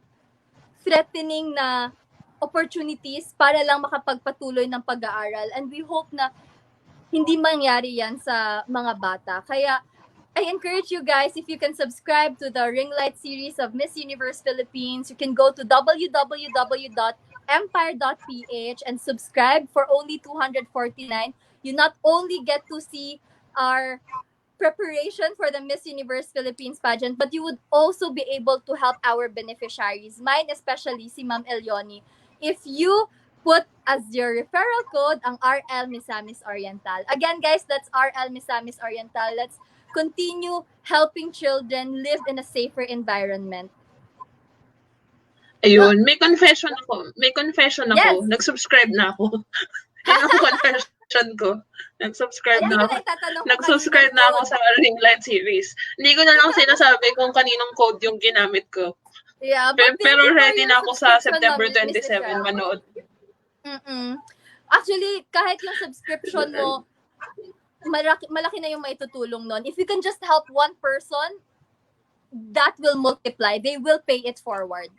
[SPEAKER 2] threatening na opportunities para lang makapagpatuloy ng pag-aaral. And we hope na hindi mangyari yan sa mga bata. Kaya I encourage you guys, if you can subscribe to the Ring Light series of Miss Universe Philippines, you can go to www.empire.ph and subscribe for only 249. You not only get to see our preparation for the Miss Universe Philippines pageant, but you would also be able to help our beneficiaries. Mine especially, si Ma'am Elioni. If you put as your referral code ang RL Misamis Oriental. Again, guys, that's RL Misamis Oriental. Let's continue helping children live in a safer environment.
[SPEAKER 1] Ayun, may confession ako.
[SPEAKER 2] Yes.
[SPEAKER 1] Nag-subscribe na ako. Yun ang confession ko. Nag-subscribe
[SPEAKER 2] Ayan,
[SPEAKER 1] na ako.
[SPEAKER 2] na itatanong ko
[SPEAKER 1] Nag-subscribe na ako sa Ring Light series. Hindi ko na lang sinasabi kung kaninong code yung ginamit ko.
[SPEAKER 2] Yeah, but
[SPEAKER 1] Pero ready na ako sa
[SPEAKER 2] subscription,
[SPEAKER 1] September
[SPEAKER 2] Ma'am, Miss
[SPEAKER 1] 27
[SPEAKER 2] Michelle.
[SPEAKER 1] manood.
[SPEAKER 2] Actually, kahit yung subscription mo, malaki na yung maitutulong nun. If you can just help one person, that will multiply. They will pay it forward.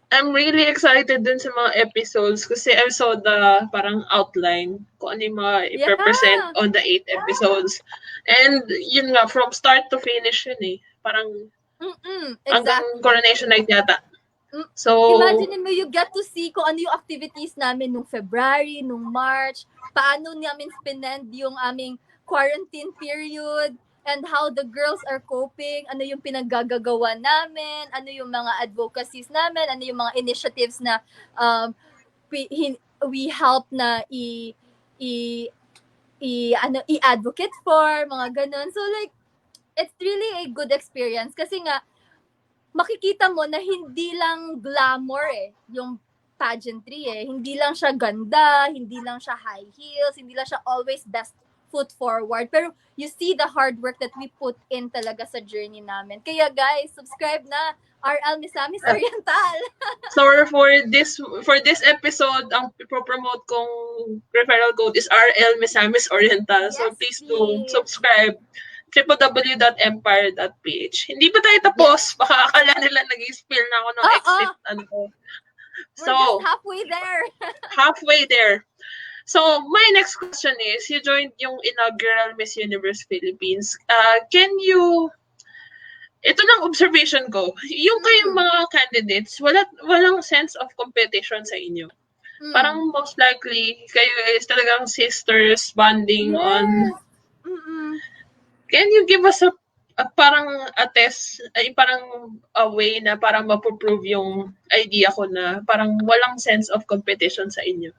[SPEAKER 1] I'm really excited dun sa mga episodes kasi I saw the parang outline kung ano yung mga i-present on the 8 episodes. And yun nga, from start to finish yun eh. Parang hanggang
[SPEAKER 2] exactly.
[SPEAKER 1] coronation night yata. So,
[SPEAKER 2] imagine mo, you get to see kung ano yung activities namin nung February, nung March, paano namin spinend yung aming quarantine period, and how the girls are coping, ano yung pinaggagawa namin, ano yung mga advocacies namin, ano yung mga initiatives na we help na i-advocate for, mga ganun. So like, it's really a good experience kasi nga, makikita mo na hindi lang glamour yung pageantry Hindi lang siya ganda, hindi lang siya high heels, hindi lang siya always best foot forward. Pero you see the hard work that we put in talaga sa journey namin. Kaya guys, subscribe na RL Misamis Oriental.
[SPEAKER 1] So for this episode, ang ipopromote kong referral code is RL Misamis Oriental. So please do subscribe. www.empire.ph. Hindi pa tayo tapos. Baka akala nila nag-spill na ako ng exit.
[SPEAKER 2] So, we're just halfway there.
[SPEAKER 1] Halfway there. So, my next question is, you joined yung inaugural Miss Universe Philippines. Can you, ito lang observation ko, yung kayong mga candidates, walang sense of competition sa inyo. Parang most likely, kayo is talagang sisters bonding on... Can you give us a parang a test, parang a way na parang mapoprove yung idea ko na parang walang sense of competition sa inyo?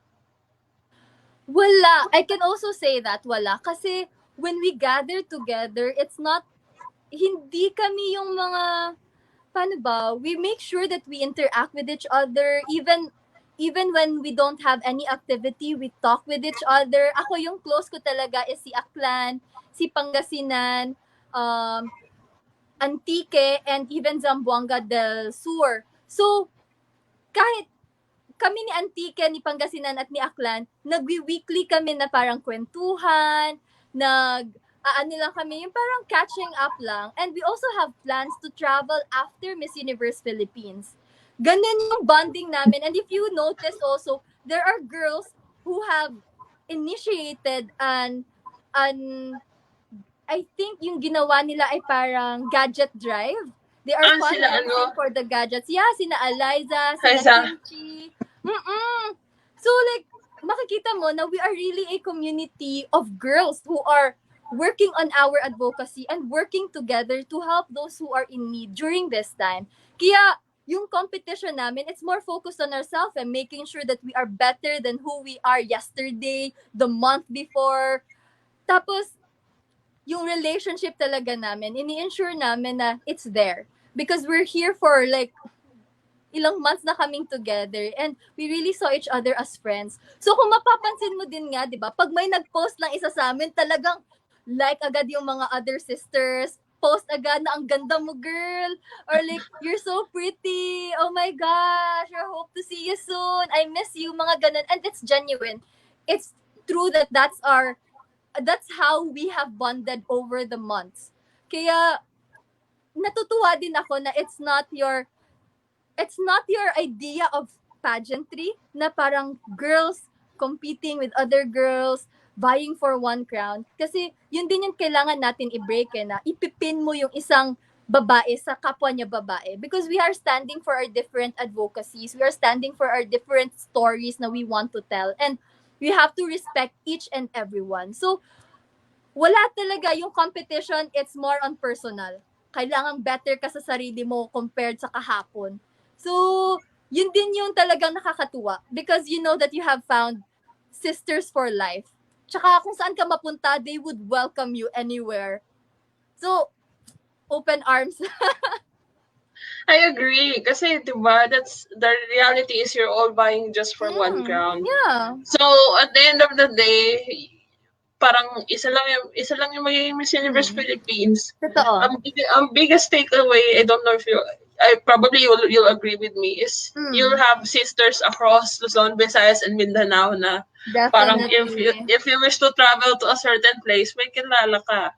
[SPEAKER 2] Wala. I can also say that wala. Kasi when we gather together, it's not, hindi kami yung mga, paano ba, we make sure that we interact with each other, even when we don't have any activity, we talk with each other. Ako yung close ko talaga is si Aklan, si Pangasinan, Antique, and even Zamboanga del Sur. So, kahit kami ni Antique, ni Pangasinan at ni Aklan, nagwi-weekly kami na parang kwentuhan, ano lang kami, yung parang catching up lang. And we also have plans to travel after Miss Universe Philippines. Ganun yung bonding namin. And if you notice also, there are girls who have initiated an I think yung ginawa nila ay parang gadget drive. They are
[SPEAKER 1] Sila
[SPEAKER 2] fundraising
[SPEAKER 1] ano,
[SPEAKER 2] for the gadgets. Yeah, sina Eliza, sina
[SPEAKER 1] Haisa.
[SPEAKER 2] Kimchi. Mm-mm. So like, makikita mo na we are really a community of girls who are working on our advocacy and working together to help those who are in need during this time. Kaya, yung competition namin, it's more focused on ourselves and making sure that we are better than who we are yesterday, the month before. Tapos, yung relationship talaga namin, ini-ensure namin na it's there. Because we're here for like ilang months na kaming together and we really saw each other as friends. So kung mapapansin mo din nga, 'di ba? Pag may nag-post lang isa sa amin, talagang like agad yung mga other sisters, post agad na ang ganda mo, girl, or like you're so pretty. Oh my gosh, I hope to see you soon. I miss you, mga ganun. And it's genuine. It's true that that's how we have bonded over the months. Kaya natutuwa din ako na it's not your idea of pageantry na parang girls competing with other girls, vying for one crown. Kasi yun din yung kailangan natin i-break na ipipin mo yung isang babae sa kapwa niya babae. Because we are standing for our different advocacies. We are standing for our different stories na we want to tell. And we have to respect each and everyone. So, wala talaga yung competition, it's more on personal. Kailangan better ka sa sarili mo compared sa kahapon. So, yun din yung talagang nakakatuwa because you know that you have found sisters for life. Tsaka kung saan ka mapunta, they would welcome you anywhere. So, open arms.
[SPEAKER 1] I agree. Kasi, di ba, that's, the reality is you're all buying just for one crown.
[SPEAKER 2] Yeah.
[SPEAKER 1] So, at the end of the day, parang isa lang yung magiging Miss Universe Philippines.
[SPEAKER 2] Totoo.
[SPEAKER 1] Ang biggest takeaway, I don't know if I probably you'll agree with me, is you'll have sisters across Luzon, Visayas, and Mindanao na parang
[SPEAKER 2] Definitely.
[SPEAKER 1] if you wish to travel to a certain place, may kilala ka.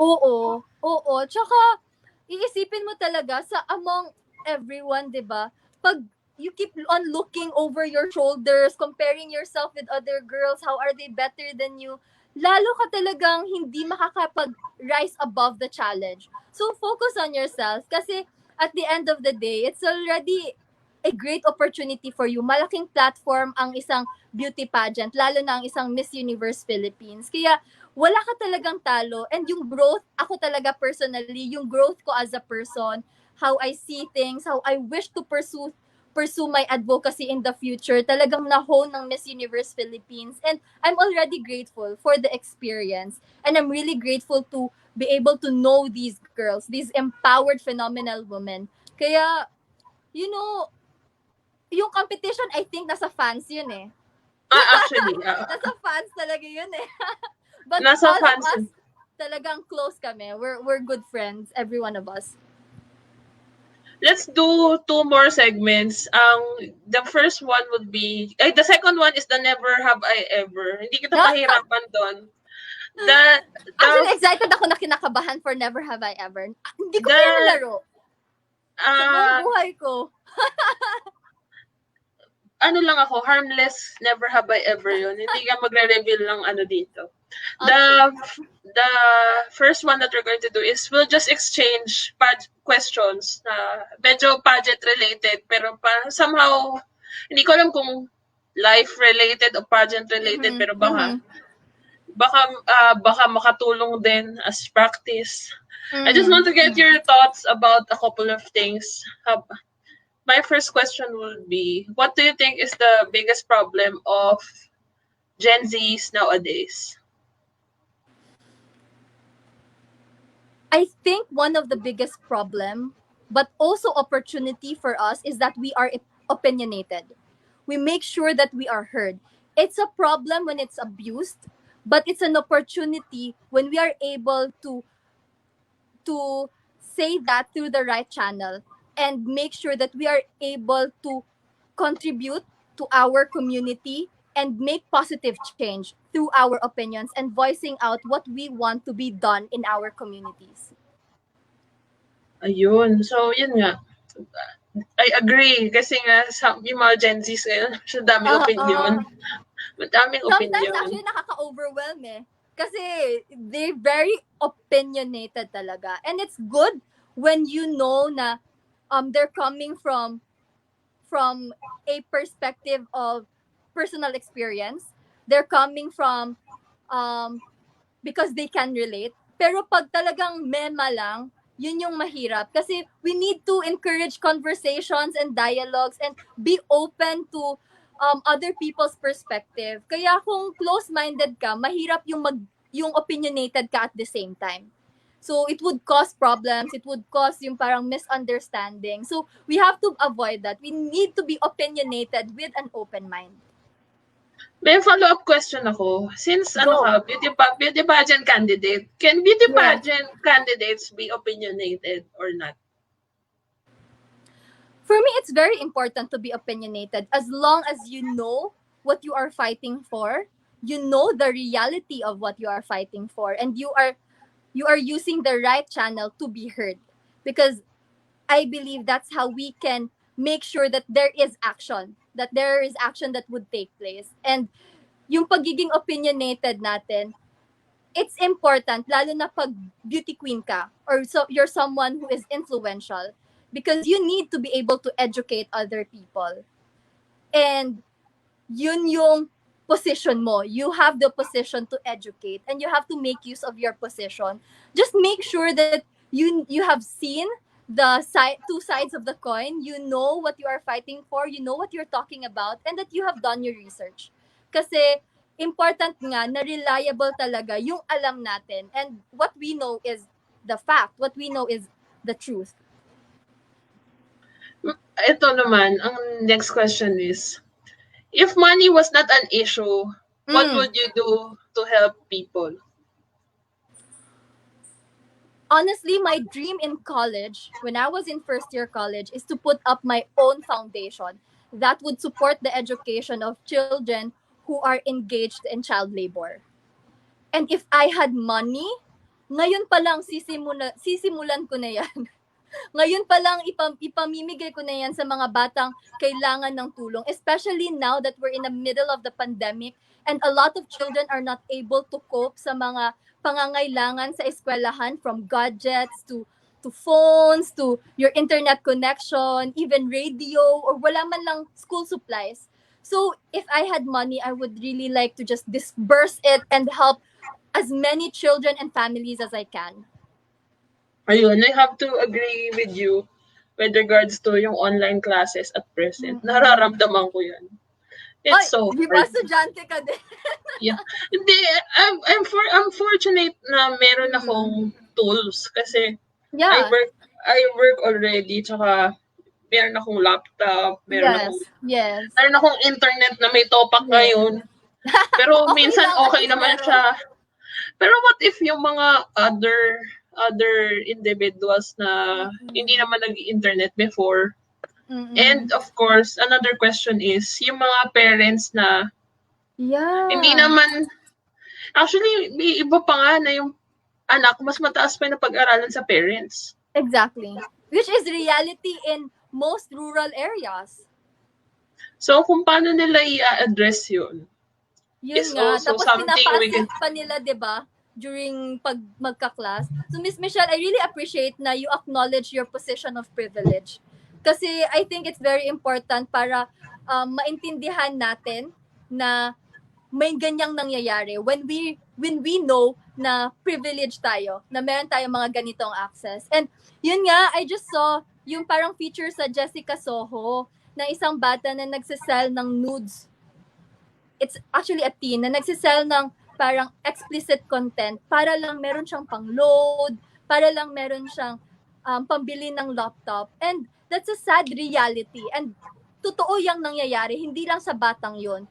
[SPEAKER 2] Oo. Oo. Tsaka, iisipin mo talaga sa among everyone, 'di ba? Pag you keep on looking over your shoulders, comparing yourself with other girls, how are they better than you? Lalo ka talagang hindi makakapag-rise above the challenge. So focus on yourself kasi at the end of the day, it's already a great opportunity for you. Malaking platform ang isang beauty pageant, lalo na ang isang Miss Universe Philippines. Kaya wala ka talagang talo. And yung growth, ako talaga personally, yung growth ko as a person, how I see things, how I wish to pursue my advocacy in the future, talagang na-hone ng Miss Universe Philippines. And I'm already grateful for the experience. And I'm really grateful to be able to know these girls, these empowered, phenomenal women. Kaya, you know, yung competition, I think, nasa fans yun eh.
[SPEAKER 1] Actually,
[SPEAKER 2] Nasa fans talaga yun eh. But
[SPEAKER 1] nasa
[SPEAKER 2] all of
[SPEAKER 1] fans.
[SPEAKER 2] us, talagang close kami. We're good friends, every one of us.
[SPEAKER 1] Let's do two more segments. The first one would be, the second one is the never have I ever. Hindi kita pahirapan doon.
[SPEAKER 2] Actually, excited ako na kinakabahan for Never Have I Ever. Hindi ko kaya nalaro. Sa buong buhay ko.
[SPEAKER 1] Ano lang ako, harmless, never have I ever yun. Hindi ka magre-reveal ng ano dito.
[SPEAKER 2] Okay.
[SPEAKER 1] The first one that we're going to do is we'll just exchange questions na medyo pageant related pero somehow hindi ko alam kung life related o pageant related pero baka makatulong din as practice. I just want to get your thoughts about a couple of things. My first question would be, what do you think is the biggest problem of Gen Zs nowadays?
[SPEAKER 2] I think one of the biggest problem, but also opportunity for us, is that we are opinionated. We make sure that we are heard. It's a problem when it's abused, but it's an opportunity when we are able to say that through the right channel and make sure that we are able to contribute to our community and make positive change through our opinions and voicing out what we want to be done in our communities.
[SPEAKER 1] Ayun. So, yun nga. I agree. Kasi nga, yung mga Gen Zs ngayon, sa daming opinion.
[SPEAKER 2] Oo.
[SPEAKER 1] Madaming
[SPEAKER 2] Sometimes
[SPEAKER 1] opinion.
[SPEAKER 2] actually nakaka-overwhelm eh. Kasi they're very opinionated talaga. And it's good when you know na they're coming from a perspective of personal experience. They're coming from um, because they can relate. Pero pag talagang mema lang, yun yung mahirap. Kasi we need to encourage conversations and dialogues and be open to other people's perspective. Kaya kung close-minded ka, mahirap yung opinionated ka at the same time. So it would cause problems, it would cause yung parang misunderstanding. So we have to avoid that. We need to be opinionated with an open mind.
[SPEAKER 1] May follow-up question ako. Since ano
[SPEAKER 2] Go.
[SPEAKER 1] ka, beauty pageant candidate, can beauty
[SPEAKER 2] Yes.
[SPEAKER 1] pageant candidates be opinionated or not?
[SPEAKER 2] For me, it's very important to be opinionated as long as you know what you are fighting for, you know the reality of what you are fighting for, and you are using the right channel to be heard. Because I believe that's how we can make sure that there is action that would take place. And yung pagiging opinionated natin, it's important lalo na pag beauty queen ka or so you're someone who is influential because you need to be able to educate other people. And yun yung position mo. You have the position to educate and you have to make use of your position. Just make sure that you have seen the two sides of the coin. You know what you are fighting for, you know what you're talking about, and that you have done your research. Kasi important nga na reliable talaga yung alam natin, and what we know is the fact. What we know is the truth.
[SPEAKER 1] Ito naman, ang next question is, if money was not an issue, what
[SPEAKER 2] Mm.
[SPEAKER 1] would you do to help people?
[SPEAKER 2] Honestly, my dream in college, when I was in first year college, is to put up my own foundation that would support the education of children who are engaged in child labor. And if I had money, ngayon pa lang sisimulan ko na yan. Ngayon pa lang ipamimigay ko na yan sa mga batang kailangan ng tulong, especially now that we're in the middle of the pandemic and a lot of children are not able to cope sa mga pangangailangan sa eskwelahan, from gadgets to phones to your internet connection, even radio, or wala man lang school supplies. So if I had money, I would really like to just disburse it and help as many children and families as I can.
[SPEAKER 1] Ayun, I have to agree with you with regards to yung online classes at present.
[SPEAKER 2] Mm-mm.
[SPEAKER 1] Nararamdaman ko yan.
[SPEAKER 2] Ay,
[SPEAKER 1] It's so
[SPEAKER 2] di ba
[SPEAKER 1] hard.
[SPEAKER 2] estudyante ka din?
[SPEAKER 1] Yeah. Hindi, I'm fortunate na meron
[SPEAKER 2] Mm.
[SPEAKER 1] akong tools kasi I
[SPEAKER 2] Yeah.
[SPEAKER 1] work I work already, tsaka meron akong laptop,
[SPEAKER 2] Yes. Yes.
[SPEAKER 1] meron akong internet na may topak
[SPEAKER 2] Yes.
[SPEAKER 1] ngayon. Pero
[SPEAKER 2] Okay
[SPEAKER 1] minsan
[SPEAKER 2] lang, at
[SPEAKER 1] okay
[SPEAKER 2] least
[SPEAKER 1] naman
[SPEAKER 2] meron.
[SPEAKER 1] siya. Pero what if yung mga other individuals na hindi naman nag-internet before? And
[SPEAKER 2] Mm-mm.
[SPEAKER 1] of course, another question is yung mga parents na hindi
[SPEAKER 2] Yeah.
[SPEAKER 1] naman, actually may iba pa nga na yung anak mas mataas pa na pag-aralan sa parents.
[SPEAKER 2] Exactly. Which is reality in most rural areas.
[SPEAKER 1] So kung paano nila i-address yun
[SPEAKER 2] Yun
[SPEAKER 1] is
[SPEAKER 2] nga.
[SPEAKER 1] also
[SPEAKER 2] Tapos
[SPEAKER 1] something we
[SPEAKER 2] pinapasit
[SPEAKER 1] can.
[SPEAKER 2] pa nila, 'di ba? During pag magka-class. So Miss Michelle, I really appreciate na you acknowledge your position of privilege. Kasi I think it's very important para maintindihan natin na may ganyang nangyayari when we know na privileged tayo, na meron tayong mga ganitong access. And yun nga, I just saw yung parang feature sa Jessica Soho na isang bata na nagsisell ng nudes. It's actually a teen na nagsisell ng parang explicit content para lang meron siyang pang-load, para lang meron siyang pambili ng laptop. And that's a sad reality. And totoo yung nangyayari, hindi lang sa batang yon.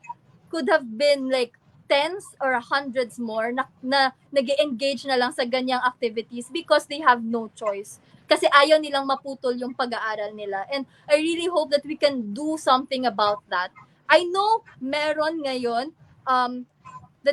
[SPEAKER 2] Could have been like tens or hundreds more na nag-engage na lang sa ganyang activities because they have no choice. Kasi ayaw nilang maputol yung pag-aaral nila. And I really hope that we can do something about that. I know meron ngayon the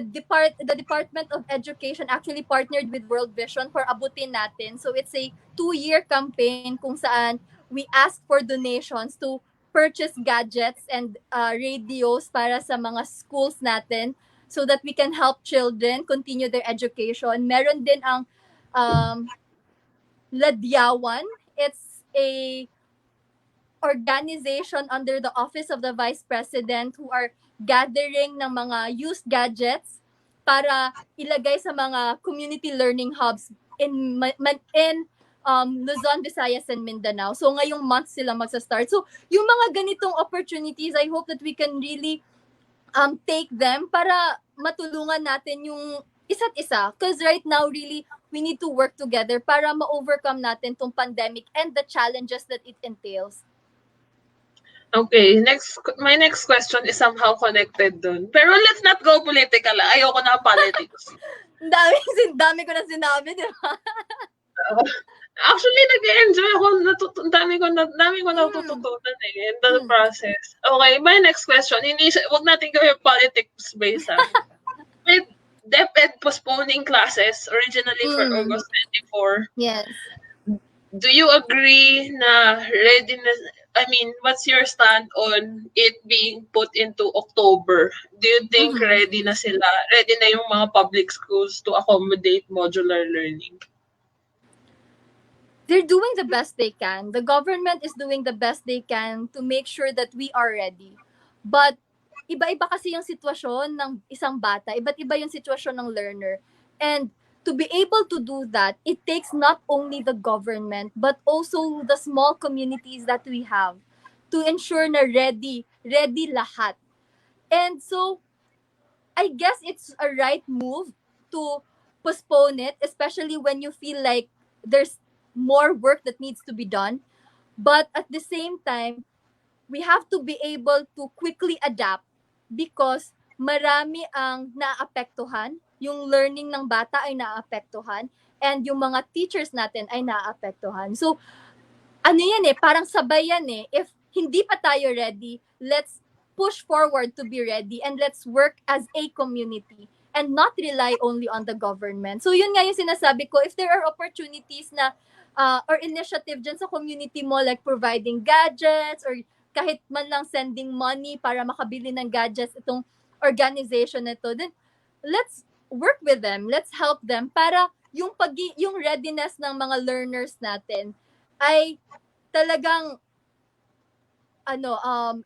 [SPEAKER 2] Department of Education actually partnered with World Vision for Abutin Natin. So it's a 2-year campaign kung saan we ask for donations to purchase gadgets and radios para sa mga schools natin so that we can help children continue their education. Meron din ang um, Ladyawan. It's a organization under the Office of the Vice President who are gathering ng mga used gadgets para ilagay sa mga community learning hubs in Luzon, Visayas, and Mindanao. So ngayong month sila magsa-start. So yung mga ganitong opportunities, I hope that we can really take them para matulungan natin yung isa't isa. Because right now, really, we need to work together para ma-overcome natin tong pandemic and the challenges that it entails.
[SPEAKER 1] Okay, my next question is somehow connected dun. Pero let's not go political. Ayoko na politics.
[SPEAKER 2] Dami ko na sinabi, di ba?
[SPEAKER 1] Actually, nag-enjoy ako. Dami ko natututunan in the process. Okay, my next question. Wag natin gawin politics based with DepEd postponing classes originally for August 24.
[SPEAKER 2] Yes.
[SPEAKER 1] Do you agree na readiness? I mean, what's your stand on it being put into October? Do you think ready na sila? Ready na yung mga public schools to accommodate modular learning?
[SPEAKER 2] They're doing the best they can. The government is doing the best they can to make sure that we are ready. But iba-iba kasi yung sitwasyon ng isang bata, iba't iba yung sitwasyon ng learner. And to be able to do that, it takes not only the government, but also the small communities that we have to ensure na ready lahat. And so, I guess it's a right move to postpone it, especially when you feel like there's more work that needs to be done. But at the same time, we have to be able to quickly adapt because marami ang naapektuhan. Yung learning ng bata ay naapektuhan and yung mga teachers natin ay naapektuhan. So, ano yan parang sabay yan If hindi pa tayo ready, let's push forward to be ready and let's work as a community and not rely only on the government. So, yun nga yung sinasabi ko, if there are opportunities na or initiative dyan sa community mo like providing gadgets or kahit man lang sending money para makabili ng gadgets itong organization na to, then let's work with them. Let's help them para yung readiness ng mga learners natin ay talagang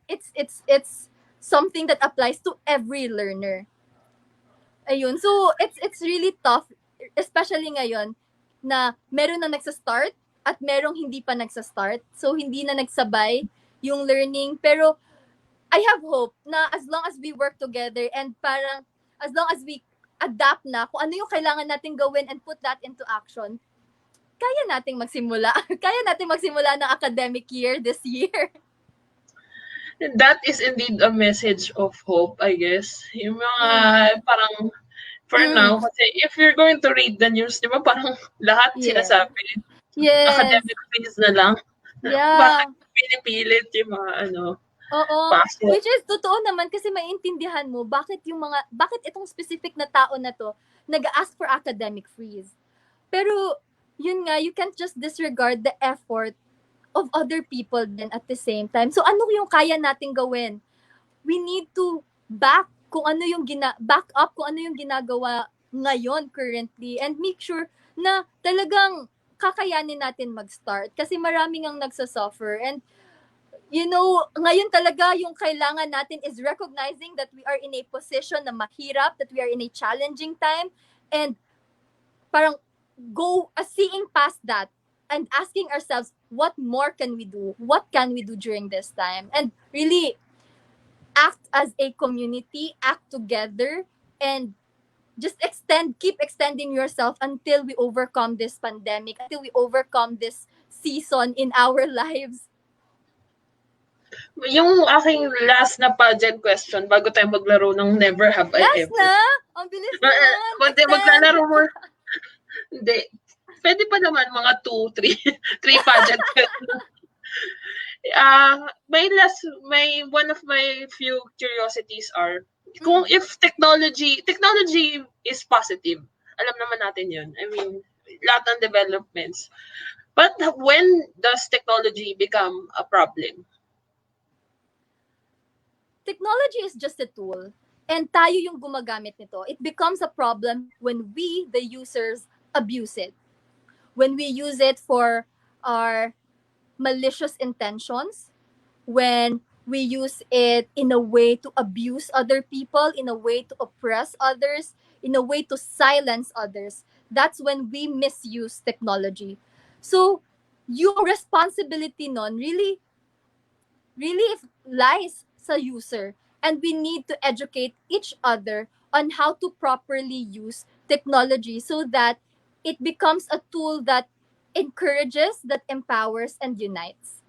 [SPEAKER 2] it's something that applies to every learner. Ayun. So it's really tough especially ngayon na meron na nagsa-start at merong hindi pa nagsa-start. So hindi na nagsabay yung learning pero I have hope na as long as we work together and parang as long as we adapt na kung ano yung kailangan natin gawin and put that into action, kaya nating magsimula. Kaya nating magsimula ng academic year this year.
[SPEAKER 1] That is indeed a message of hope, I guess. Yung mga parang for now, kasi if you're going to read the news, di ba parang lahat sinasabi.
[SPEAKER 2] Yes.
[SPEAKER 1] Academic fees na lang.
[SPEAKER 2] Yeah.
[SPEAKER 1] Bakit pinipilit yung mga
[SPEAKER 2] Oo.
[SPEAKER 1] pasok?
[SPEAKER 2] Which is totoo naman kasi maintindihan mo bakit itong specific na tao na to nag-ask for academic freeze. Pero yun nga, you can't just disregard the effort of other people then at the same time. So ano yung kaya nating gawin? We need to back up kung ano yung ginagawa ngayon currently and make sure na talagang kakayanin natin mag-start kasi maraming ang nagsasuffer and ngayon talaga yung kailangan natin is recognizing that we are in a position na mahirap, that we are in a challenging time and parang seeing past that and asking ourselves what more can we do? What can we do during this time? And really act as a community, act together, and just keep extending yourself until we overcome this pandemic, until we overcome this season in our lives.
[SPEAKER 1] Yung aking last na pageant question bago tayo maglaro ng Never Have I Ever.
[SPEAKER 2] Last na? Ang bilis naman.
[SPEAKER 1] Maglalaro mo. Hindi. Pwede pa naman mga 2, 3 pageant questions. One of my few curiosities are kung if technology is positive, alam naman natin yun. I mean, lahat ng developments. But when does technology become a problem?
[SPEAKER 2] Technology is just a tool, and tayo yung gumagamit nito. It becomes a problem when we, the users, abuse it. When we use it for our malicious intentions, when we use it in a way to abuse other people, in a way to oppress others, in a way to silence others. That's when we misuse technology. So, yung responsibility nun really lies sa user. And we need to educate each other on how to properly use technology so that it becomes a tool that encourages, that empowers, and unites.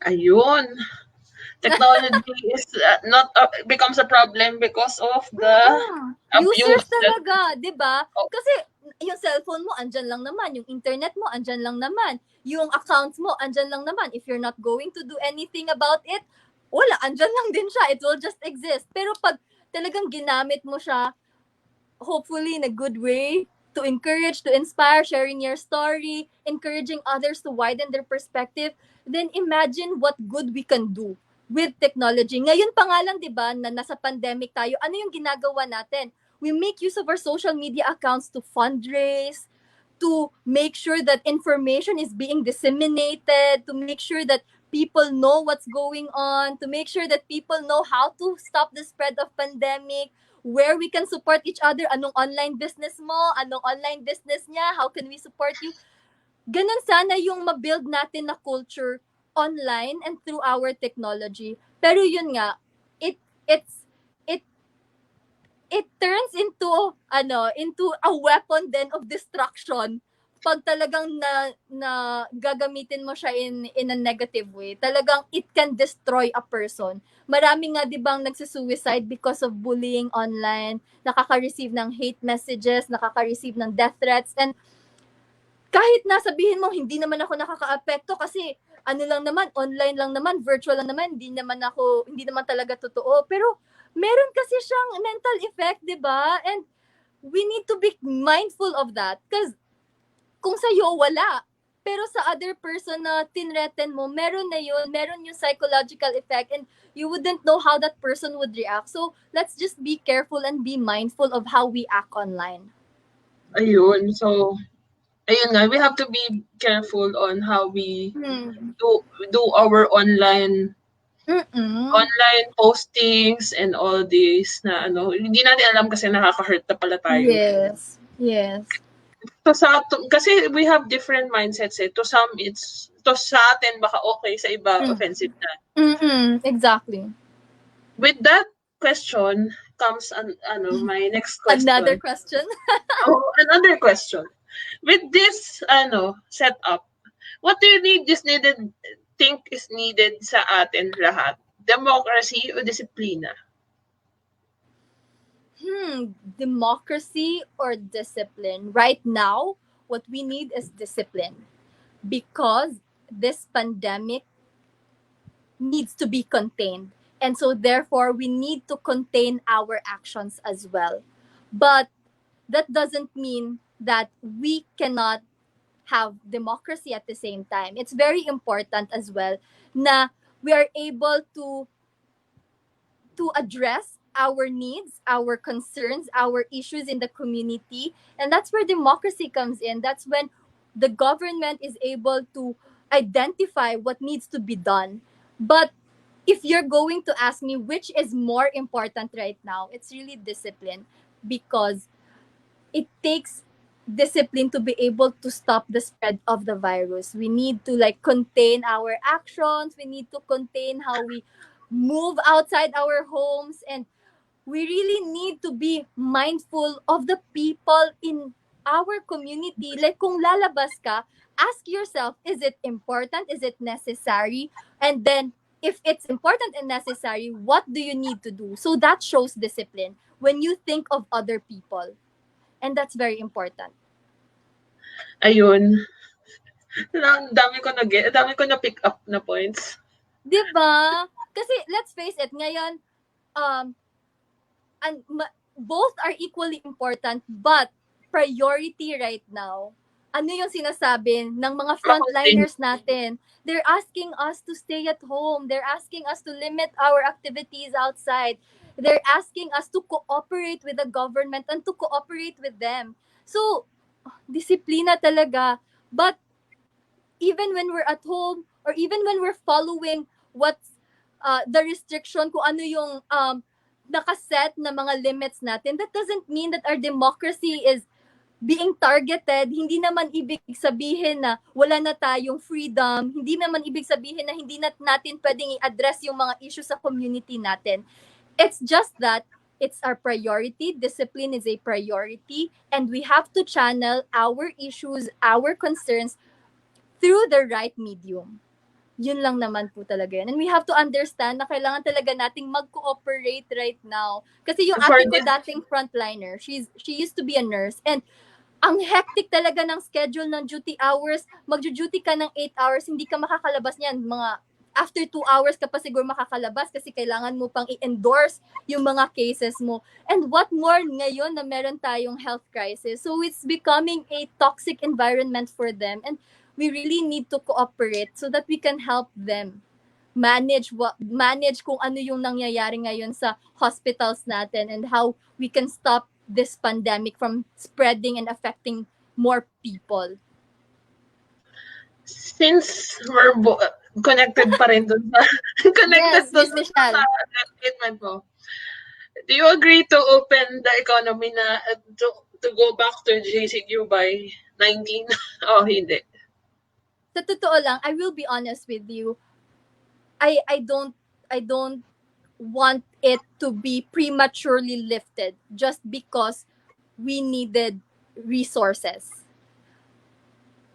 [SPEAKER 1] Ayun. Technology is not becomes a problem because of the
[SPEAKER 2] Users
[SPEAKER 1] abuse that.
[SPEAKER 2] talaga, 'di ba?
[SPEAKER 1] Oh,
[SPEAKER 2] Kasi yung cellphone mo andyan lang naman, yung internet mo andyan lang naman, yung accounts mo andyan lang naman. If you're not going to do anything about it, wala, andyan lang din siya. It will just exist. Pero pag talagang ginamit mo siya, hopefully in a good way, to encourage, to inspire, sharing your story, encouraging others to widen their perspective, then imagine what good we can do with technology. Ngayon pa nga lang, di ba, na nasa pandemic tayo, ano yung ginagawa natin? We make use of our social media accounts to fundraise, to make sure that information is being disseminated, to make sure that people know what's going on, to make sure that people know how to stop the spread of pandemic, where we can support each other, anong online business mo, anong online business niya, how can we support you. Ganun sana yung mabuild natin na culture online and through our technology. Pero yun nga, it it's it it turns into a weapon then of destruction pag talagang na gagamitin mo siya in a negative way. Talagang it can destroy a person. Marami nga 'di bang nagsusuicide because of bullying online, nakaka-receive ng hate messages, nakaka-receive ng death threats, and kahit na sabihin mo hindi naman ako nakakaapekto kasi ano lang naman, online lang naman, virtual lang naman, hindi naman talaga totoo. Pero meron kasi siyang mental effect, 'di ba? And we need to be mindful of that because kung sa'yo wala, pero sa other person na tinreten mo, meron na yun, meron yung psychological effect, and you wouldn't know how that person would react. So, let's just be careful and be mindful of how we act online.
[SPEAKER 1] ayun. So, ayun nga, we have to be careful on how we
[SPEAKER 2] Hmm.
[SPEAKER 1] do our
[SPEAKER 2] Mm-mm.
[SPEAKER 1] online postings and all this na ano, hindi natin alam kasi nakaka-hurt na pala tayo.
[SPEAKER 2] Yes. Yes.
[SPEAKER 1] Kasi we have different mindsets eh. To sa atin baka okay, sa iba
[SPEAKER 2] Mm.
[SPEAKER 1] offensive na.
[SPEAKER 2] Mm-mm. Exactly.
[SPEAKER 1] With that question comes my next
[SPEAKER 2] Another
[SPEAKER 1] question.
[SPEAKER 2] question.
[SPEAKER 1] Oh, another question. With this setup, what do you think is needed sa atin lahat? Democracy o disiplina?
[SPEAKER 2] Democracy or discipline? Right now, what we need is discipline because this pandemic needs to be contained. And so, therefore, we need to contain our actions as well. But that doesn't mean that we cannot have democracy at the same time. It's very important as well na we are able to address our needs, our concerns, our issues in the community. And that's where democracy comes in. That's when the government is able to identify what needs to be done. But if you're going to ask me which is more important right now, it's really discipline because it takes discipline to be able to stop the spread of the virus. We need to like contain our actions, we need to contain how we move outside our homes, and we really need to be mindful of the people in our community. Like kung lalabas ka, ask yourself, is it important? Is it necessary? And then if it's important and necessary, what do you need to do? So that shows discipline when you think of other people. And that's very important.
[SPEAKER 1] Ayun. Dami ko na pick up na points.
[SPEAKER 2] 'Di ba? Kasi let's face it, ngayon um both are equally important, but priority right now, ano yung sinasabi ng mga
[SPEAKER 1] Makontain.
[SPEAKER 2] frontliners natin? They're asking us to stay at home. They're asking us to limit our activities outside. They're asking us to cooperate with the government and to cooperate with them. So, disiplina talaga. But even when we're at home or even when we're following what's the restriction, kung ano yung nakaset na mga limits natin, that doesn't mean that our democracy is being targeted. Hindi naman ibig sabihin na wala na tayong freedom. Hindi naman ibig sabihin na hindi natin pwedeng i-address yung mga issues sa community natin. It's just that it's our priority. Discipline is a priority. And we have to channel our issues, our concerns through the right medium. Yun lang naman po talaga yun. And we have to understand na kailangan talaga nating mag-cooperate right now. Kasi yung
[SPEAKER 1] For
[SPEAKER 2] ate ko
[SPEAKER 1] this,
[SPEAKER 2] dating frontliner, she used to be a nurse, and ang hectic talaga ng schedule ng duty hours. Magjo-duty ka ng 8 hours, hindi ka makakalabas niyan. Mga after 2 hours ka pa siguro makakalabas kasi kailangan mo pang i-endorse yung mga cases mo. And what more ngayon na meron tayong health crisis. So it's becoming a toxic environment for them, and we really need to cooperate so that we can help them manage kung ano yung nangyayari ngayon sa hospitals natin and how we can stop this pandemic from spreading and affecting more people.
[SPEAKER 1] since we're connected pa rin dun sa, connected
[SPEAKER 2] Yes,
[SPEAKER 1] dun
[SPEAKER 2] Miss
[SPEAKER 1] sa
[SPEAKER 2] Michelle.
[SPEAKER 1] statement mo, do you agree to open the economy na to go back to JCQ by 19? Oh, hindi.
[SPEAKER 2] Sa totoo lang, I will be honest with you. I don't want it to be prematurely lifted just because we needed resources.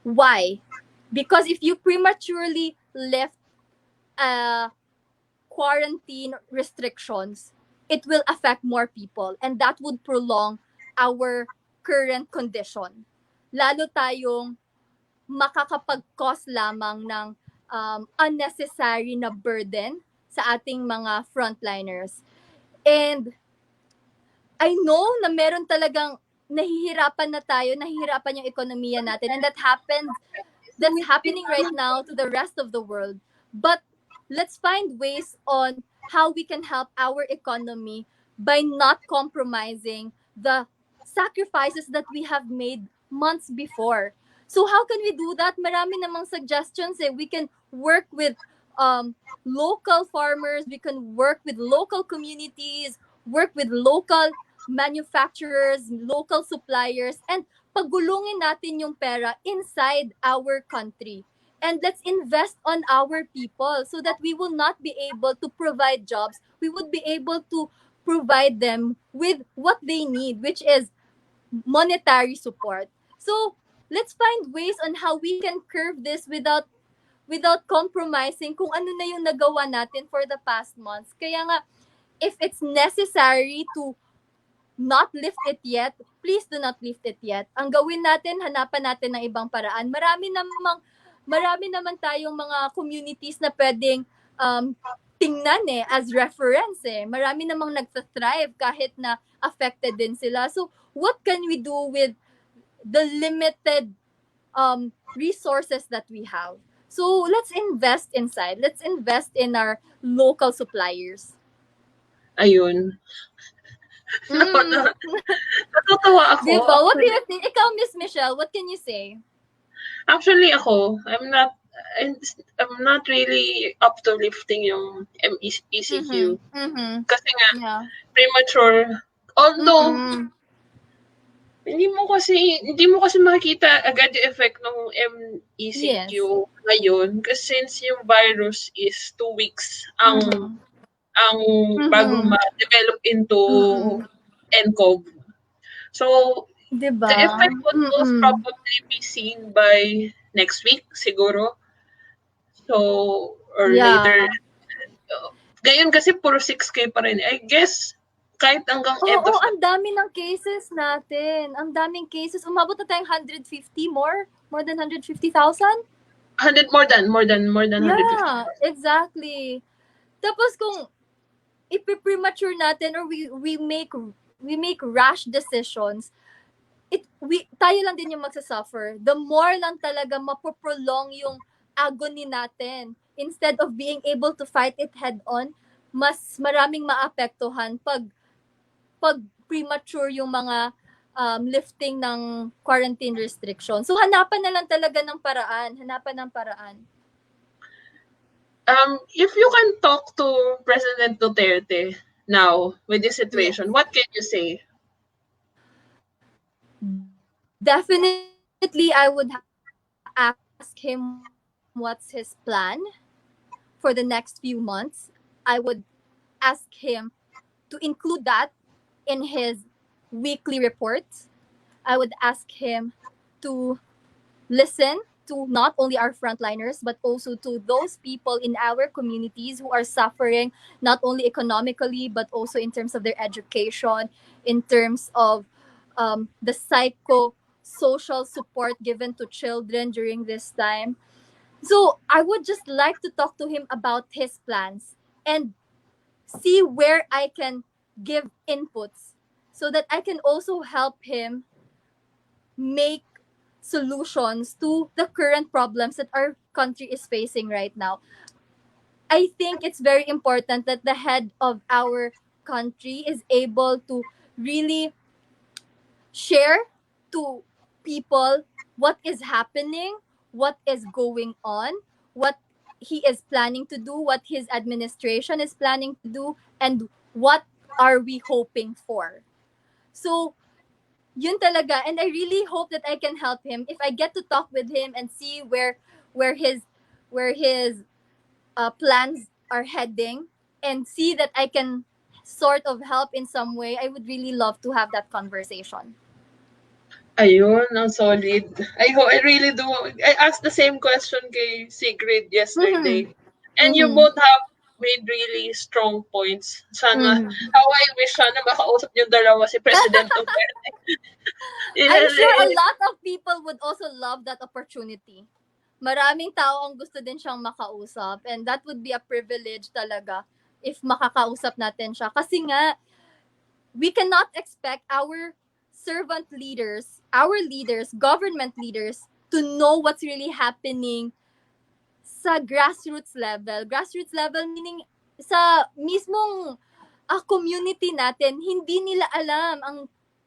[SPEAKER 2] Why? Because if you prematurely lift quarantine restrictions, it will affect more people, and that would prolong our current condition. Lalo tayong makakapag-cause lamang ng unnecessary na burden sa ating mga frontliners. And I know na meron talagang nahihirapan yung ekonomiya natin, and that's happening right now to the rest of the world. But let's find ways on how we can help our economy by not compromising the sacrifices that we have made months before. So how can we do that? Marami namang suggestions. We can work with local farmers, we can work with local communities, work with local manufacturers, local suppliers, and pagulungin natin yung pera inside our country. And let's invest on our people so that we will not be able to provide jobs. We would be able to provide them with what they need, which is monetary support. So let's find ways on how we can curb this without compromising kung ano na yung nagawa natin for the past months. Kaya nga, if it's necessary to not lift it yet, please do not lift it yet. Ang gawin natin, hanapan natin ng ibang paraan. Marami naman tayong mga communities na pwedeng tingnan as reference Marami namang nagta-thrive kahit na affected din sila. So, what can we do with the limited resources that we have? So, let's invest inside. Let's invest in our local suppliers.
[SPEAKER 1] Ayun.
[SPEAKER 2] Mm.
[SPEAKER 1] Natutuwa ako.
[SPEAKER 2] Diba? What do you think? Ikaw, Miss Michelle, what can you say?
[SPEAKER 1] Actually, ako, I'm not really up to lifting yung ECQ.
[SPEAKER 2] Mm-hmm.
[SPEAKER 1] Kasi nga,
[SPEAKER 2] Yeah.
[SPEAKER 1] premature. Although,
[SPEAKER 2] Mm-hmm.
[SPEAKER 1] hindi mo kasi makikita agad yung effect ng MECQ
[SPEAKER 2] Yes.
[SPEAKER 1] ngayon. Kasi since yung virus is 2 weeks
[SPEAKER 2] Mm-hmm.
[SPEAKER 1] ang bago
[SPEAKER 2] Mm-hmm.
[SPEAKER 1] ma-develop into
[SPEAKER 2] Mm-hmm.
[SPEAKER 1] NCOV. So,
[SPEAKER 2] Diba?
[SPEAKER 1] the effect would most
[SPEAKER 2] Mm-hmm.
[SPEAKER 1] probably be seen by next week, siguro. So, or later.
[SPEAKER 2] Yeah.
[SPEAKER 1] Ngayon kasi puro 6K pa rin. I guess, kahit hanggang end
[SPEAKER 2] Oo,
[SPEAKER 1] of the
[SPEAKER 2] ang dami ng cases natin. Ang daming cases. Umabot na tayong 150 more? More than 150,000?
[SPEAKER 1] 100, more than 150.
[SPEAKER 2] Yeah, exactly. Tapos kung ipi-premature natin or we make rash decisions, tayo lang din yung magsasuffer. The more lang talaga mapoprolong yung agony natin. Instead of being able to fight it head on, mas maraming maapektuhan pag premature yung mga lifting ng quarantine restriction. So hanapan na lang talaga ng paraan. Hanapan ng paraan.
[SPEAKER 1] If you can talk to President Duterte now with this
[SPEAKER 2] Yes.
[SPEAKER 1] situation, what can you say?
[SPEAKER 2] Definitely, I would ask him what's his plan for the next few months. I would ask him to include that in his weekly reports. I would ask him to listen to not only our frontliners but also to those people in our communities who are suffering not only economically but also in terms of their education, in terms of the psycho-social support given to children during this time. So I would just like to talk to him about his plans and see where I can give inputs so that I can also help him make solutions to the current problems that our country is facing right now. I think it's very important that the head of our country is able to really share to people what is happening, what is going on, what he is planning to do, what his administration is planning to do, and what are we hoping for. So, yun talaga, and I really hope that I can help him if I get to talk with him and see where his where his plans are heading, and see that I can sort of help in some way. I would really love to have that conversation.
[SPEAKER 1] Ayun, ang solid. I really do. I asked the same question kay Sigrid
[SPEAKER 2] Mm-hmm.
[SPEAKER 1] yesterday. And you
[SPEAKER 2] Mm-hmm.
[SPEAKER 1] both have made really strong points. Sana,
[SPEAKER 2] Mm-hmm.
[SPEAKER 1] how I wish sana makausap yung dalawa si President Duterte.
[SPEAKER 2] I'm sure a
[SPEAKER 1] Eh,
[SPEAKER 2] lot of people would also love that opportunity. Maraming tao ang gusto din siyang makausap, and that would be a privilege talaga if makakausap natin siya. Kasi nga, we cannot expect our leaders, government leaders, to know what's really happening sa grassroots level. Grassroots level meaning sa mismong community natin, hindi nila alam ang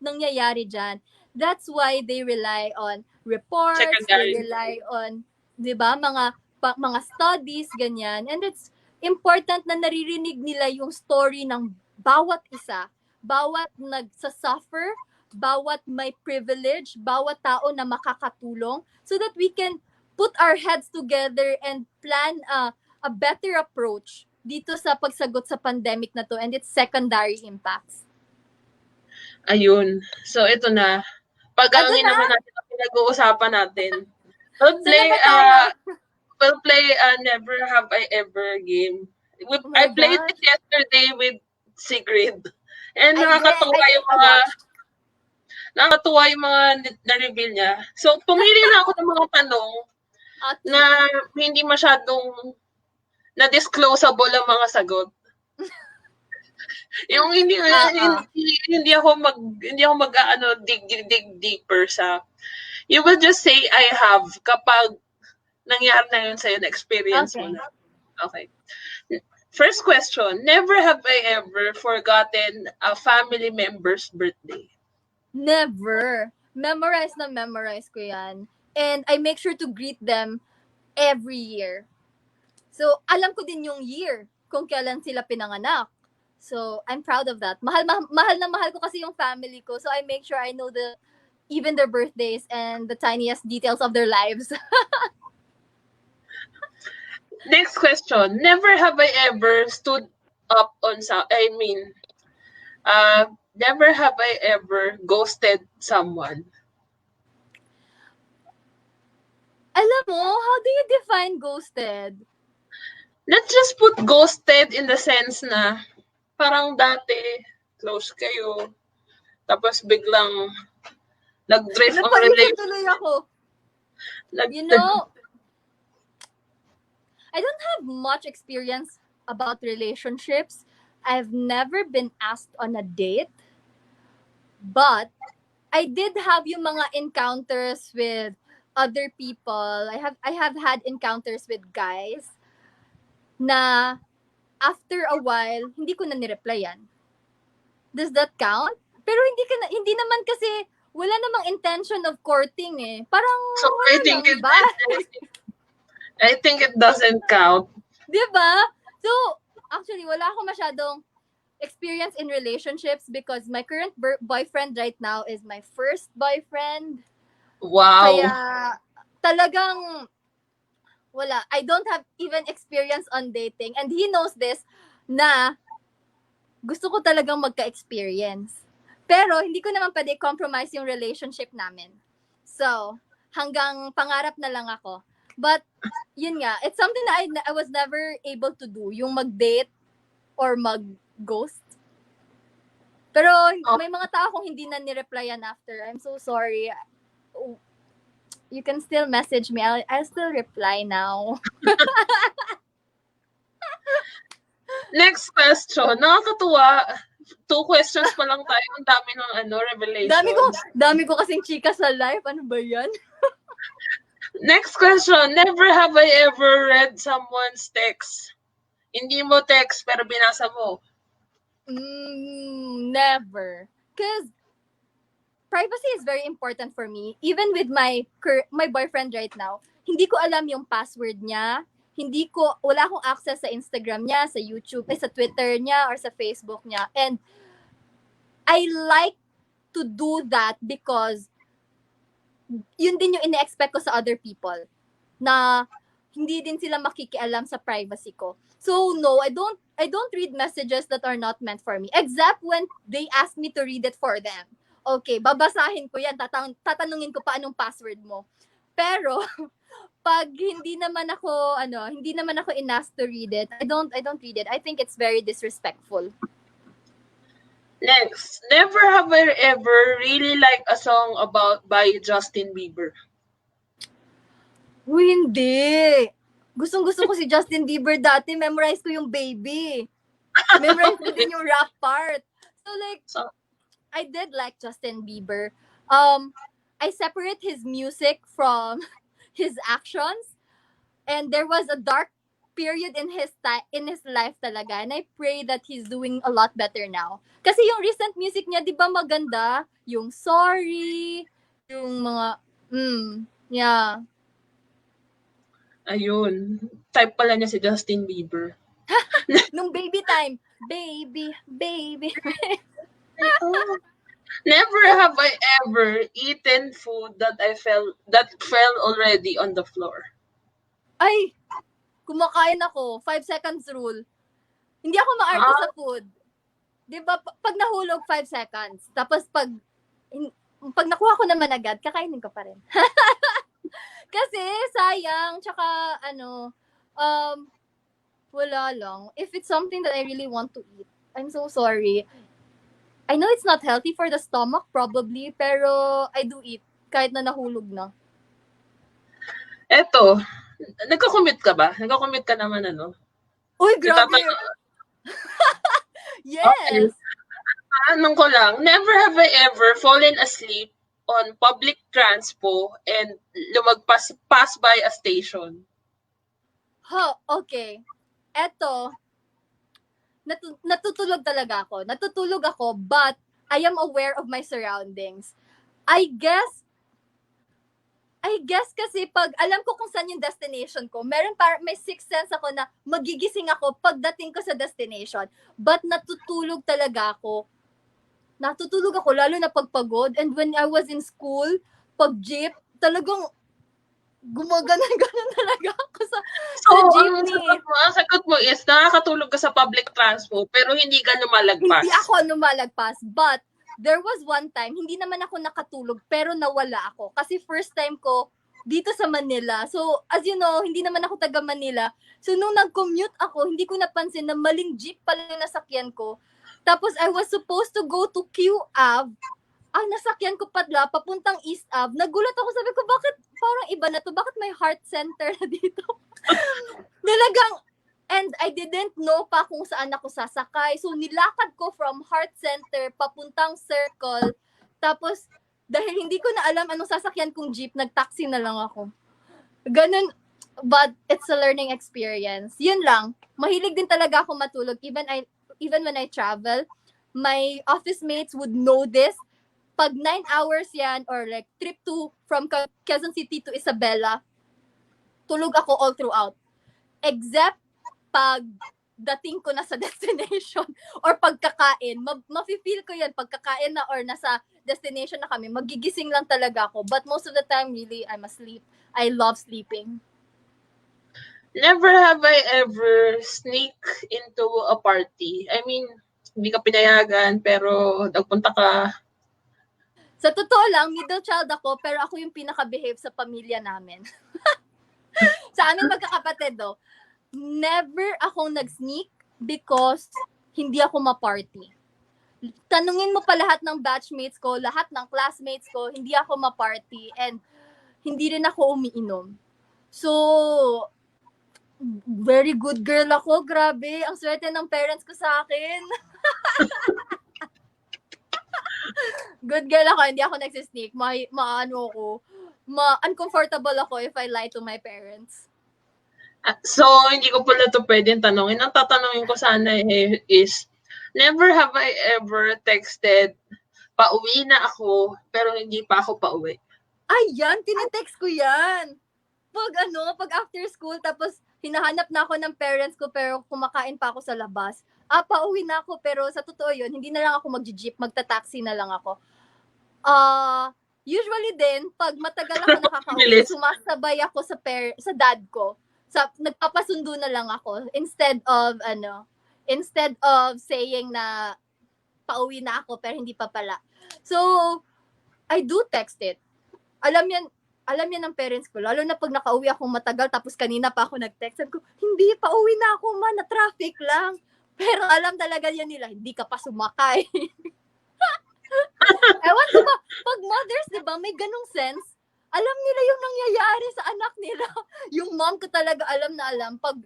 [SPEAKER 2] nangyayari dyan. That's why they rely on reports, they
[SPEAKER 1] secondary.
[SPEAKER 2] rely on, 'di ba, mga studies ganyan. And it's important na naririnig nila yung story ng bawat isa, bawat nagsasuffer, bawat may privilege, bawat tao na makakatulong so that we can put our heads together and plan a better approach dito sa pagsagot sa pandemic na to and its secondary impacts.
[SPEAKER 1] Ayun. So, ito na.
[SPEAKER 2] Ano
[SPEAKER 1] Pagangin
[SPEAKER 2] na?
[SPEAKER 1] naman natin ang pinag-uusapan natin. We'll
[SPEAKER 2] Sana
[SPEAKER 1] play,
[SPEAKER 2] ba tayo?
[SPEAKER 1] a Never Have I Ever game.
[SPEAKER 2] Oh
[SPEAKER 1] I
[SPEAKER 2] my
[SPEAKER 1] played
[SPEAKER 2] gosh.
[SPEAKER 1] it yesterday with Sigrid. And
[SPEAKER 2] I think I watched.
[SPEAKER 1] nakakatuwa yung mga na-reveal niya. So, pumili na ako ng mga tanong na
[SPEAKER 2] Okay.
[SPEAKER 1] hindi masyadong na-disclosable ang mga sagot. Yung hindi ako dig deeper sa, you will just say I have kapag nangyari na yun sa'yo, na experience mo
[SPEAKER 2] Okay.
[SPEAKER 1] na. Okay. First question, never have I ever forgotten a family member's birthday.
[SPEAKER 2] Never. Memorize ko yan. And I make sure to greet them every year. So, alam ko din yung year kung kailan sila pinanganak. So, I'm proud of that. Mahal na mahal ko kasi yung family ko. So, I make sure I know even their birthdays and the tiniest details of their lives.
[SPEAKER 1] Next question, never have I ever stood up on never have I ever ghosted someone.
[SPEAKER 2] Alam mo, how do you define ghosted?
[SPEAKER 1] Let's just put ghosted in the sense na parang dati close kayo, tapos biglang nag-drift ang
[SPEAKER 2] Napainis
[SPEAKER 1] relationship.
[SPEAKER 2] tuloy ako. You know, I don't have much experience about relationships. I've never been asked on a date, but I did have yung mga encounters with other people. I have had encounters with guys na after a while, hindi ko na ni-replyan. Does that count? Pero hindi naman kasi wala namang intention of courting eh. Parang
[SPEAKER 1] So
[SPEAKER 2] wala lang, bye.
[SPEAKER 1] I think it doesn't count.
[SPEAKER 2] 'Di ba? So, actually wala akong masyadong experience in relationships because my current boyfriend right now is my first boyfriend.
[SPEAKER 1] Wow.
[SPEAKER 2] Kaya talagang wala. I don't have even experience on dating and he knows this na gusto ko talagang magka-experience. Pero hindi ko naman pwede compromise yung relationship namin. So, hanggang pangarap na lang ako. But, yun nga, it's something that I was never able to do. Yung mag-date or mag-ghost. Pero may mga tao kung hindi na ni-replyan after. I'm so sorry. You can still message me. I'll still reply now.
[SPEAKER 1] Next question. Nakakatuwa. 2 questions pa lang tayo. Ang dami ng revelations.
[SPEAKER 2] Dami ko kasing chika sa life. Ano ba yan?
[SPEAKER 1] Next question. Never have I ever read someone's text. Hindi mo text pero binasa mo.
[SPEAKER 2] Never. Because privacy is very important for me. Even with my boyfriend right now, hindi ko alam yung password niya. Wala akong access sa Instagram niya, sa YouTube, sa Twitter niya, or sa Facebook niya. And I like to do that because yun din yung ine-expect ko sa other people. Na hindi din sila makikialam sa privacy ko. So no, I don't read messages that are not meant for me. Except when they ask me to read it for them. Okay, babasahin ko yan. Tatanungin ko pa anong password mo. Pero pag hindi naman ako inasked to read it, I don't read it. I think it's very disrespectful.
[SPEAKER 1] Next, never have I ever really liked a song by Justin Bieber.
[SPEAKER 2] Hindi. Gustong-gusto ko si Justin Bieber dati. Memorize ko yung Baby. Memorize ko din yung rap part. So I did like Justin Bieber. I separate his music from his actions, and there was a dark period in his life talaga, and I pray that he's doing a lot better now. Kasi yung recent music niya, 'di ba maganda? Yung Sorry, yung mga yeah.
[SPEAKER 1] Ayun. Type pala niya si Justin Bieber.
[SPEAKER 2] Nung baby time, baby.
[SPEAKER 1] Never have I ever eaten food that fell already on the floor.
[SPEAKER 2] Ay, kumakain ako. 5 seconds rule. Hindi ako maarte sa food. Diba, pag nahulog, 5 seconds. Tapos pag nakuha ko naman agad, kakainin ko pa rin. Kasi, sayang. Tsaka, wala lang. If it's something that I really want to eat, I'm so sorry. I know it's not healthy for the stomach, probably, pero I do eat. Kahit na nahulog na.
[SPEAKER 1] Eto, nagko-commute ka ba? Nagko-commute ka naman,
[SPEAKER 2] Uy, grabe! Yes! Okay.
[SPEAKER 1] Anong ko lang, never have I ever fallen asleep on public transpo and pass by a station.
[SPEAKER 2] Okay. Eto, natutulog talaga ako. Natutulog ako, but I am aware of my surroundings. I guess kasi pag alam ko kung saan yung destination ko, may sixth sense ako na magigising ako pagdating ko sa destination. But natutulog talaga ako. Lalo na pagpagod. And when I was in school, pag jeep, talagang gumaganon talaga ako sa jeepney.
[SPEAKER 1] Ang sagot mo is, nakakatulog ka sa public transport, pero hindi ka lumalagpas.
[SPEAKER 2] Hindi ako lumalagpas, but there was one time, hindi naman ako nakatulog, pero nawala ako. Kasi first time ko dito sa Manila. So, as you know, hindi naman ako taga Manila. So, nung nag-commute ako, hindi ko napansin na maling jeep pala yung nasakyan ko. Tapos, I was supposed to go to Q Ave. Ang nasakyan ko pala, papuntang East Ave. Nagulat ako, sabi ko, bakit parang iba na to? Bakit may heart center na dito? Talagang, and I didn't know pa kung saan ako sasakay. So, nilakad ko from heart center, papuntang circle. Tapos, Dahil hindi ko na alam anong sasakyan kong jeep, nag-taxi na lang ako. Ganun, but it's a learning experience. Yun lang. Mahilig din talaga ako matulog. Even when I travel, my office mates would know this. Pag 9 hours yan, or like trip to, from Quezon City to Isabela, tulog ako all throughout. Except pag dating ko na sa destination or pagkakain, mafe-feel ko yan pagkakain na or nasa destination na kami, magigising lang talaga ako. But most of the time, really, I'm asleep. I love sleeping.
[SPEAKER 1] Never have I ever sneak into a party. I mean, hindi ka pinayagan, pero nagpunta ka.
[SPEAKER 2] Sa totoo lang, middle child ako, pero ako yung pinaka-behave sa pamilya namin. Sa amin magkakapatid, do. Never akong nag-sneak because hindi ako ma-party. Tanungin mo pa lahat ng batchmates ko, lahat ng classmates ko, hindi ako ma-party and hindi rin ako umiinom. So, very good girl ako. Grabe, ang swerte ng parents ko sa akin. Good girl ako, hindi ako nagsisneak. Maano ako, uncomfortable ako if I lie to my parents.
[SPEAKER 1] So, hindi ko pala ito pwedeng tanongin. Ang tatanungin ko sana is, never have I ever texted, pauwi na ako, pero hindi pa ako pauwi.
[SPEAKER 2] Ay, yan, tinetext ko yan. Pag after school, tapos hinahanap na ako ng parents ko, pero kumakain pa ako sa labas. Pauwi na ako, pero sa totoo yun, hindi na lang ako mag-jeep, magta-taxi na lang ako. Usually din, pag matagal ako nakakauwi, sumasabay ako sa dad ko. Nagpapasundo na lang ako instead of saying na pauwi na ako pero hindi pa pala. So, I do text it. Alam yan ng parents ko, lalo na pag nakauwi akong matagal tapos kanina pa ako nag-text. Sabi ko, hindi, pauwi na ako man, na traffic lang. Pero alam talaga yan nila, hindi ka pa sumakay. Ewan ko ba, pag mothers, di ba, may ganong sense. Alam nila yung nangyayari sa anak nila. Yung mom ko talaga alam na alam. Pag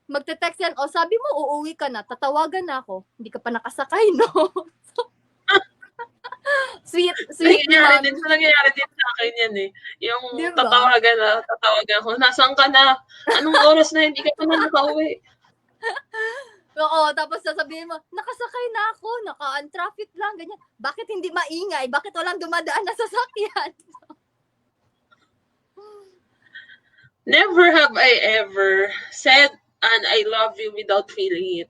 [SPEAKER 2] magte-text yan, sabi mo, uuwi ka na, tatawagan na ako. Hindi ka pa nakasakay, no? sweet
[SPEAKER 1] Nangyayari
[SPEAKER 2] mom.
[SPEAKER 1] nangyayari din sa akin yan eh. Yung
[SPEAKER 2] Diba?
[SPEAKER 1] tatawagan ako, nasaan ka na? Anong oras na hindi ka pa na nakauwi?
[SPEAKER 2] Oo, tapos sasabihin mo, nakasakay na ako, traffic lang, ganyan. Bakit hindi maingay? Bakit walang dumadaan na sasakyan?
[SPEAKER 1] Never have I ever said an I love you without feeling it.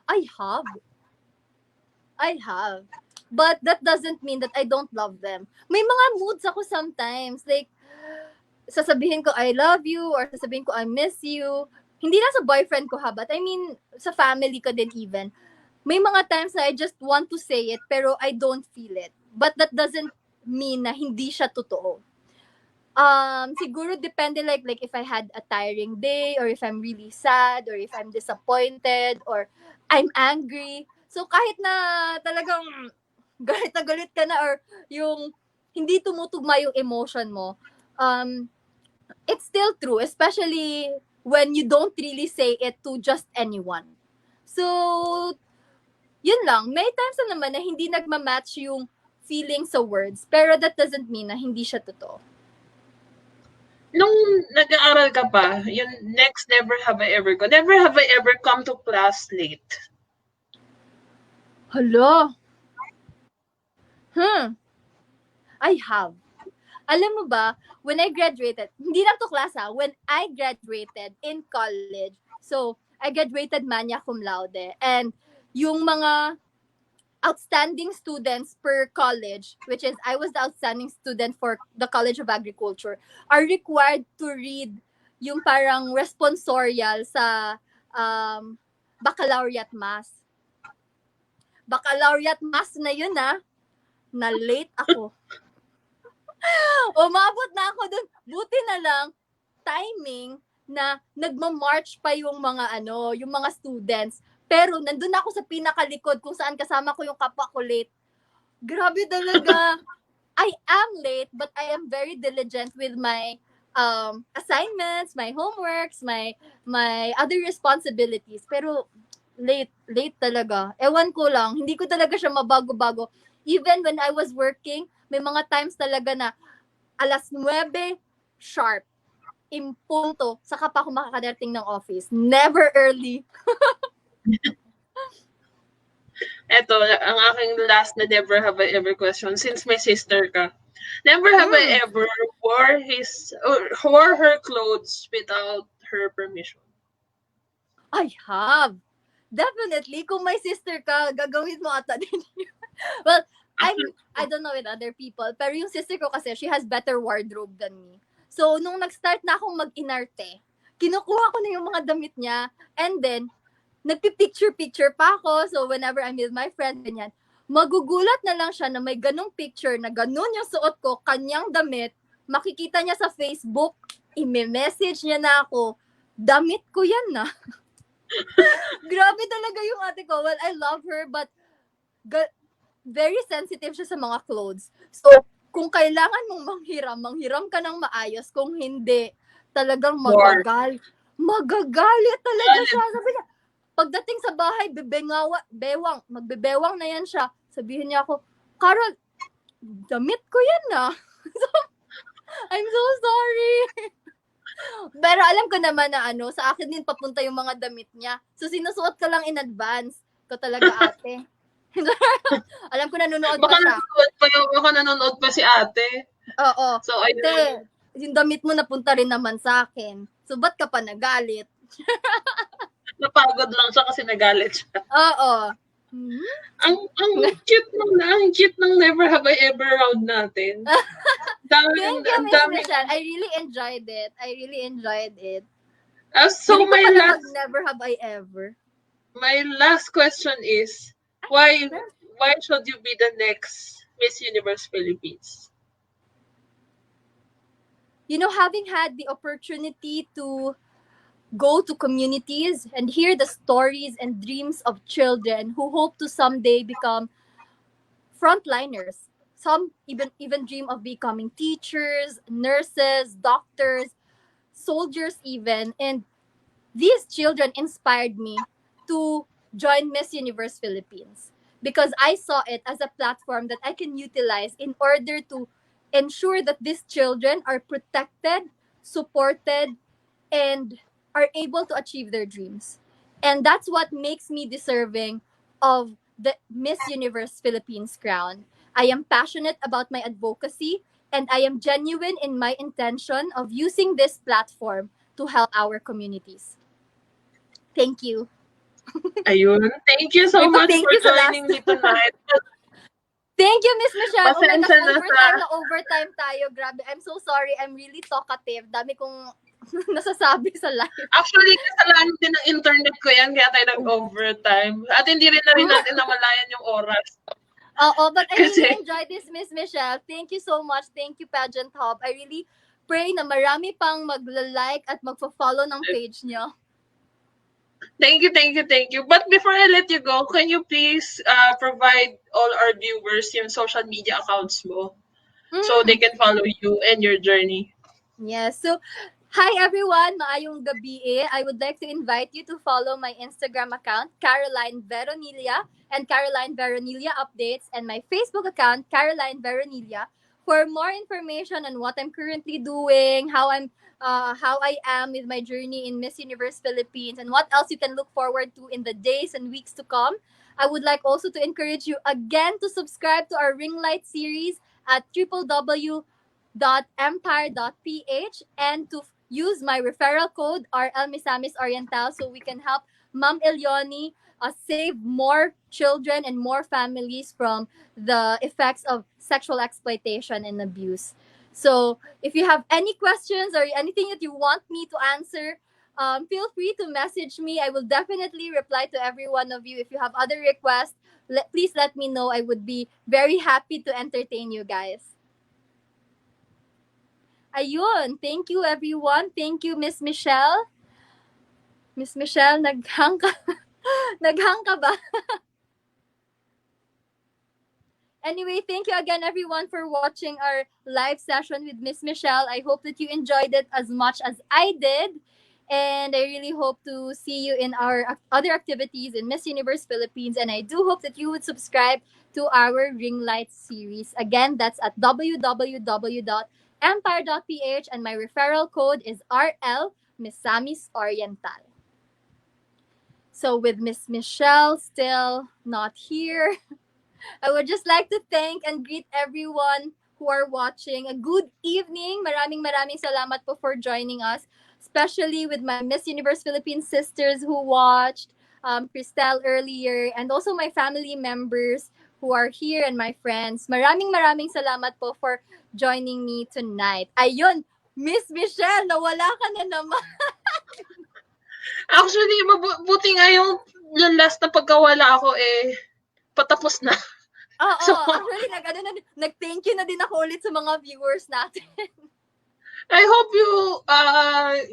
[SPEAKER 2] I have. But that doesn't mean that I don't love them. May mga moods ako sometimes. Like, sasabihin ko, I love you, or sasabihin ko, I miss you. Hindi na sa boyfriend ko ha, but I mean, sa family ko din even. May mga times na I just want to say it, pero I don't feel it. But that doesn't mean na hindi siya totoo. Siguro depende like if I had a tiring day, or if I'm really sad, or if I'm disappointed, or I'm angry. So kahit na talagang galit na galit ka na, or yung hindi tumutugma yung emotion mo, it's still true, especially when you don't really say it to just anyone. So, yun lang. May times na naman na hindi nagmamatch yung feeling sa words, pero that doesn't mean na hindi siya totoo.
[SPEAKER 1] Nung nag-aaral ka pa, yung next never have I ever come to class late.
[SPEAKER 2] Hala. I have. Alam mo ba, when I graduated, hindi lang to class when I graduated in college, so, I graduated magna cum laude, and yung mga outstanding students per college, which is I was the outstanding student for the College of Agriculture, are required to read yung parang responsorial sa baccalaureate mass. Baccalaureate mass na yun na late ako. Umabot na ako dun. Buti na lang, timing na nagma-march pa yung mga students. Pero nandun ako sa pinakalikod kung saan kasama ko yung kapwa ko late. Grabe talaga. I am late, but I am very diligent with my assignments, my homeworks, my other responsibilities. Pero late talaga. Ewan ko lang, hindi ko talaga siya mabago-bago. Even when I was working, may mga times talaga na 9:00 sharp, impunto, saka pa ako makakadating ng office. Never early.
[SPEAKER 1] Eto, ang aking last na never have I ever question, since may sister ka. Never have I
[SPEAKER 2] Mm,
[SPEAKER 1] ever wore her clothes without her permission.
[SPEAKER 2] I have. Definitely, kung may sister ka, gagawin mo ata din. Well,
[SPEAKER 1] Actually,
[SPEAKER 2] I don't know with other people, pero yung sister ko kasi, she has better wardrobe than me. So, nung nag-start na akong mag-inarte, kinukuha ko na yung mga damit niya, and then, nagpi-picture-picture pa ako. So, whenever I'm with my friends, ganyan, magugulat na lang siya na may ganong picture na ganon yung suot ko, kanyang damit, makikita niya sa Facebook, i-message niya na ako, damit ko yan na. Grabe talaga yung ate ko. Well, I love her, but very sensitive siya sa mga clothes. So, kung kailangan mong manghiram ka ng maayos. Kung hindi, talagang
[SPEAKER 1] more.
[SPEAKER 2] magagalit talaga siya. Sabi niya, pagdating sa bahay, magbebewang na yan siya. Sabihin niya ako, Carol, damit ko yan na. So, I'm so sorry. Pero alam ko naman na sa akin din papunta yung mga damit niya. So, sinusuot ko lang in advance. Ko talaga ate. Alam ko nanonood pa siya.
[SPEAKER 1] Baka nanonood pa si ate.
[SPEAKER 2] Oo.
[SPEAKER 1] So, ayun.
[SPEAKER 2] Te, yung damit mo napunta rin naman sa akin. So, ba't ka pa nagalit?
[SPEAKER 1] Napagod lang siya kasi nagalit siya.
[SPEAKER 2] Oo.
[SPEAKER 1] Ang cute ng never have I ever round natin.
[SPEAKER 2] Thank you, Miss Michelle. I really enjoyed it.
[SPEAKER 1] So
[SPEAKER 2] Hindi ko pala never have I ever.
[SPEAKER 1] my last question is, why should you be the next Miss Universe Philippines?
[SPEAKER 2] Having had the opportunity to go to communities and hear the stories and dreams of children who hope to someday become frontliners. Some even dream of becoming teachers, nurses, doctors, soldiers even, and these children inspired me to join Miss Universe Philippines because I saw it as a platform that I can utilize in order to ensure that these children are protected, supported, and are able to achieve their dreams. And that's what makes me deserving of the Miss Universe Philippines crown. I am passionate about my advocacy and I am genuine in my intention of using this platform to help our communities. Thank you.
[SPEAKER 1] Ayun. Thank you so
[SPEAKER 2] May
[SPEAKER 1] much
[SPEAKER 2] pa-thank
[SPEAKER 1] for
[SPEAKER 2] you sa last.
[SPEAKER 1] joining me tonight.
[SPEAKER 2] Thank you, Miss Michelle. Oh my gosh,
[SPEAKER 1] Pasensya na sa...
[SPEAKER 2] overtime tayo. Grabe. I'm so sorry. I'm really talkative. Dami kong nasasabi sa live.
[SPEAKER 1] Actually, kasalanan din ng internet ko yan, kaya tayo nag-overtime. At hindi rin natin namalayan yung oras.
[SPEAKER 2] Oo, but I really enjoyed this, Miss Michelle. Thank you so much. Thank you, Pageant Hub. I really pray na marami pang magla-like at magfa-follow ng page niyo.
[SPEAKER 1] Thank you. But before I let you go, can you please provide all our viewers yung social media accounts mo so they can follow you and your journey?
[SPEAKER 2] Yes. So, hi everyone, maayong gabi. I would like to invite you to follow my Instagram account, Caroline Veronilla, and Caroline Veronilla Updates, and my Facebook account, Caroline Veronilla, for more information on what I'm currently doing, how I am with my journey in Miss Universe Philippines, and what else you can look forward to in the days and weeks to come. I would like also to encourage you again to subscribe to our Ring Light series at www.empire.ph and to use my referral code RL Misamis Oriental so we can help Ma'am Elioni save more children and more families from the effects of sexual exploitation and abuse. So, if you have any questions or anything that you want me to answer, feel free to message me. I will definitely reply to every one of you. If you have other requests, please let me know. I would be very happy to entertain you guys. Ayun. Thank you, everyone. Thank you, Miss Michelle. Miss Michelle, naghang ka. Naghang ka ba? Anyway, thank you again, everyone, for watching our live session with Miss Michelle. I hope that you enjoyed it as much as I did. And I really hope to see you in our other activities in Miss Universe Philippines. And I do hope that you would subscribe to our Ring Light series. Again, that's at www.empire.ph, and my referral code is RL Misamis Oriental. So with Miss Michelle still not here, I would just like to thank and greet everyone who are watching. A good evening. Maraming salamat po for joining us, especially with my Miss Universe Philippines sisters who watched, Christelle earlier, and also my family members who are here and my friends. Maraming salamat po for joining me tonight. Ayun, Miss Michelle, nawala ka na naman.
[SPEAKER 1] Actually, mabuti nga yung last na pagkawala ako patapos na.
[SPEAKER 2] Oo,
[SPEAKER 1] So,
[SPEAKER 2] actually, nag-thank you na din ako ulit sa mga viewers natin.
[SPEAKER 1] I hope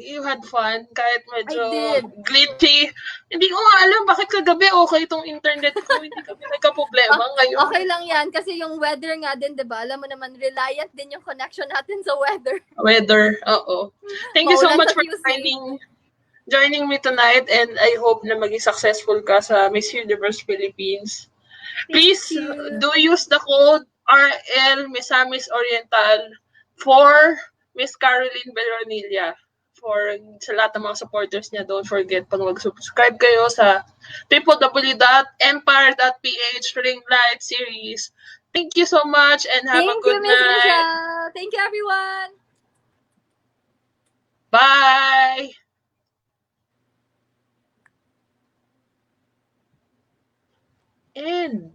[SPEAKER 1] you had fun kahit
[SPEAKER 2] I
[SPEAKER 1] medyo
[SPEAKER 2] did.
[SPEAKER 1] glitchy. Hindi ko nga alam bakit kagabi okay itong internet ko. Hindi kami nagka-problema ngayon.
[SPEAKER 2] Okay lang yan kasi yung weather nga din, 'di ba? Alam mo naman reliant din yung connection natin sa weather.
[SPEAKER 1] Weather, oo. Thank you so
[SPEAKER 2] Maulan
[SPEAKER 1] much
[SPEAKER 2] sa
[SPEAKER 1] for
[SPEAKER 2] Tuesday.
[SPEAKER 1] joining me tonight, and I hope na maging successful ka sa Miss Universe Philippines.
[SPEAKER 2] Thank
[SPEAKER 1] Please
[SPEAKER 2] you.
[SPEAKER 1] do use the code RL Misamis Oriental for Miss Caroline Veronilla. Sa lahat ng mga supporters niya, don't forget pag mag-subscribe kayo sa www.empire.ph Ring Light Series. Thank you so much and have a
[SPEAKER 2] Thank you,
[SPEAKER 1] good
[SPEAKER 2] Miss
[SPEAKER 1] night.
[SPEAKER 2] Michelle. Thank you, everyone.
[SPEAKER 1] Bye! And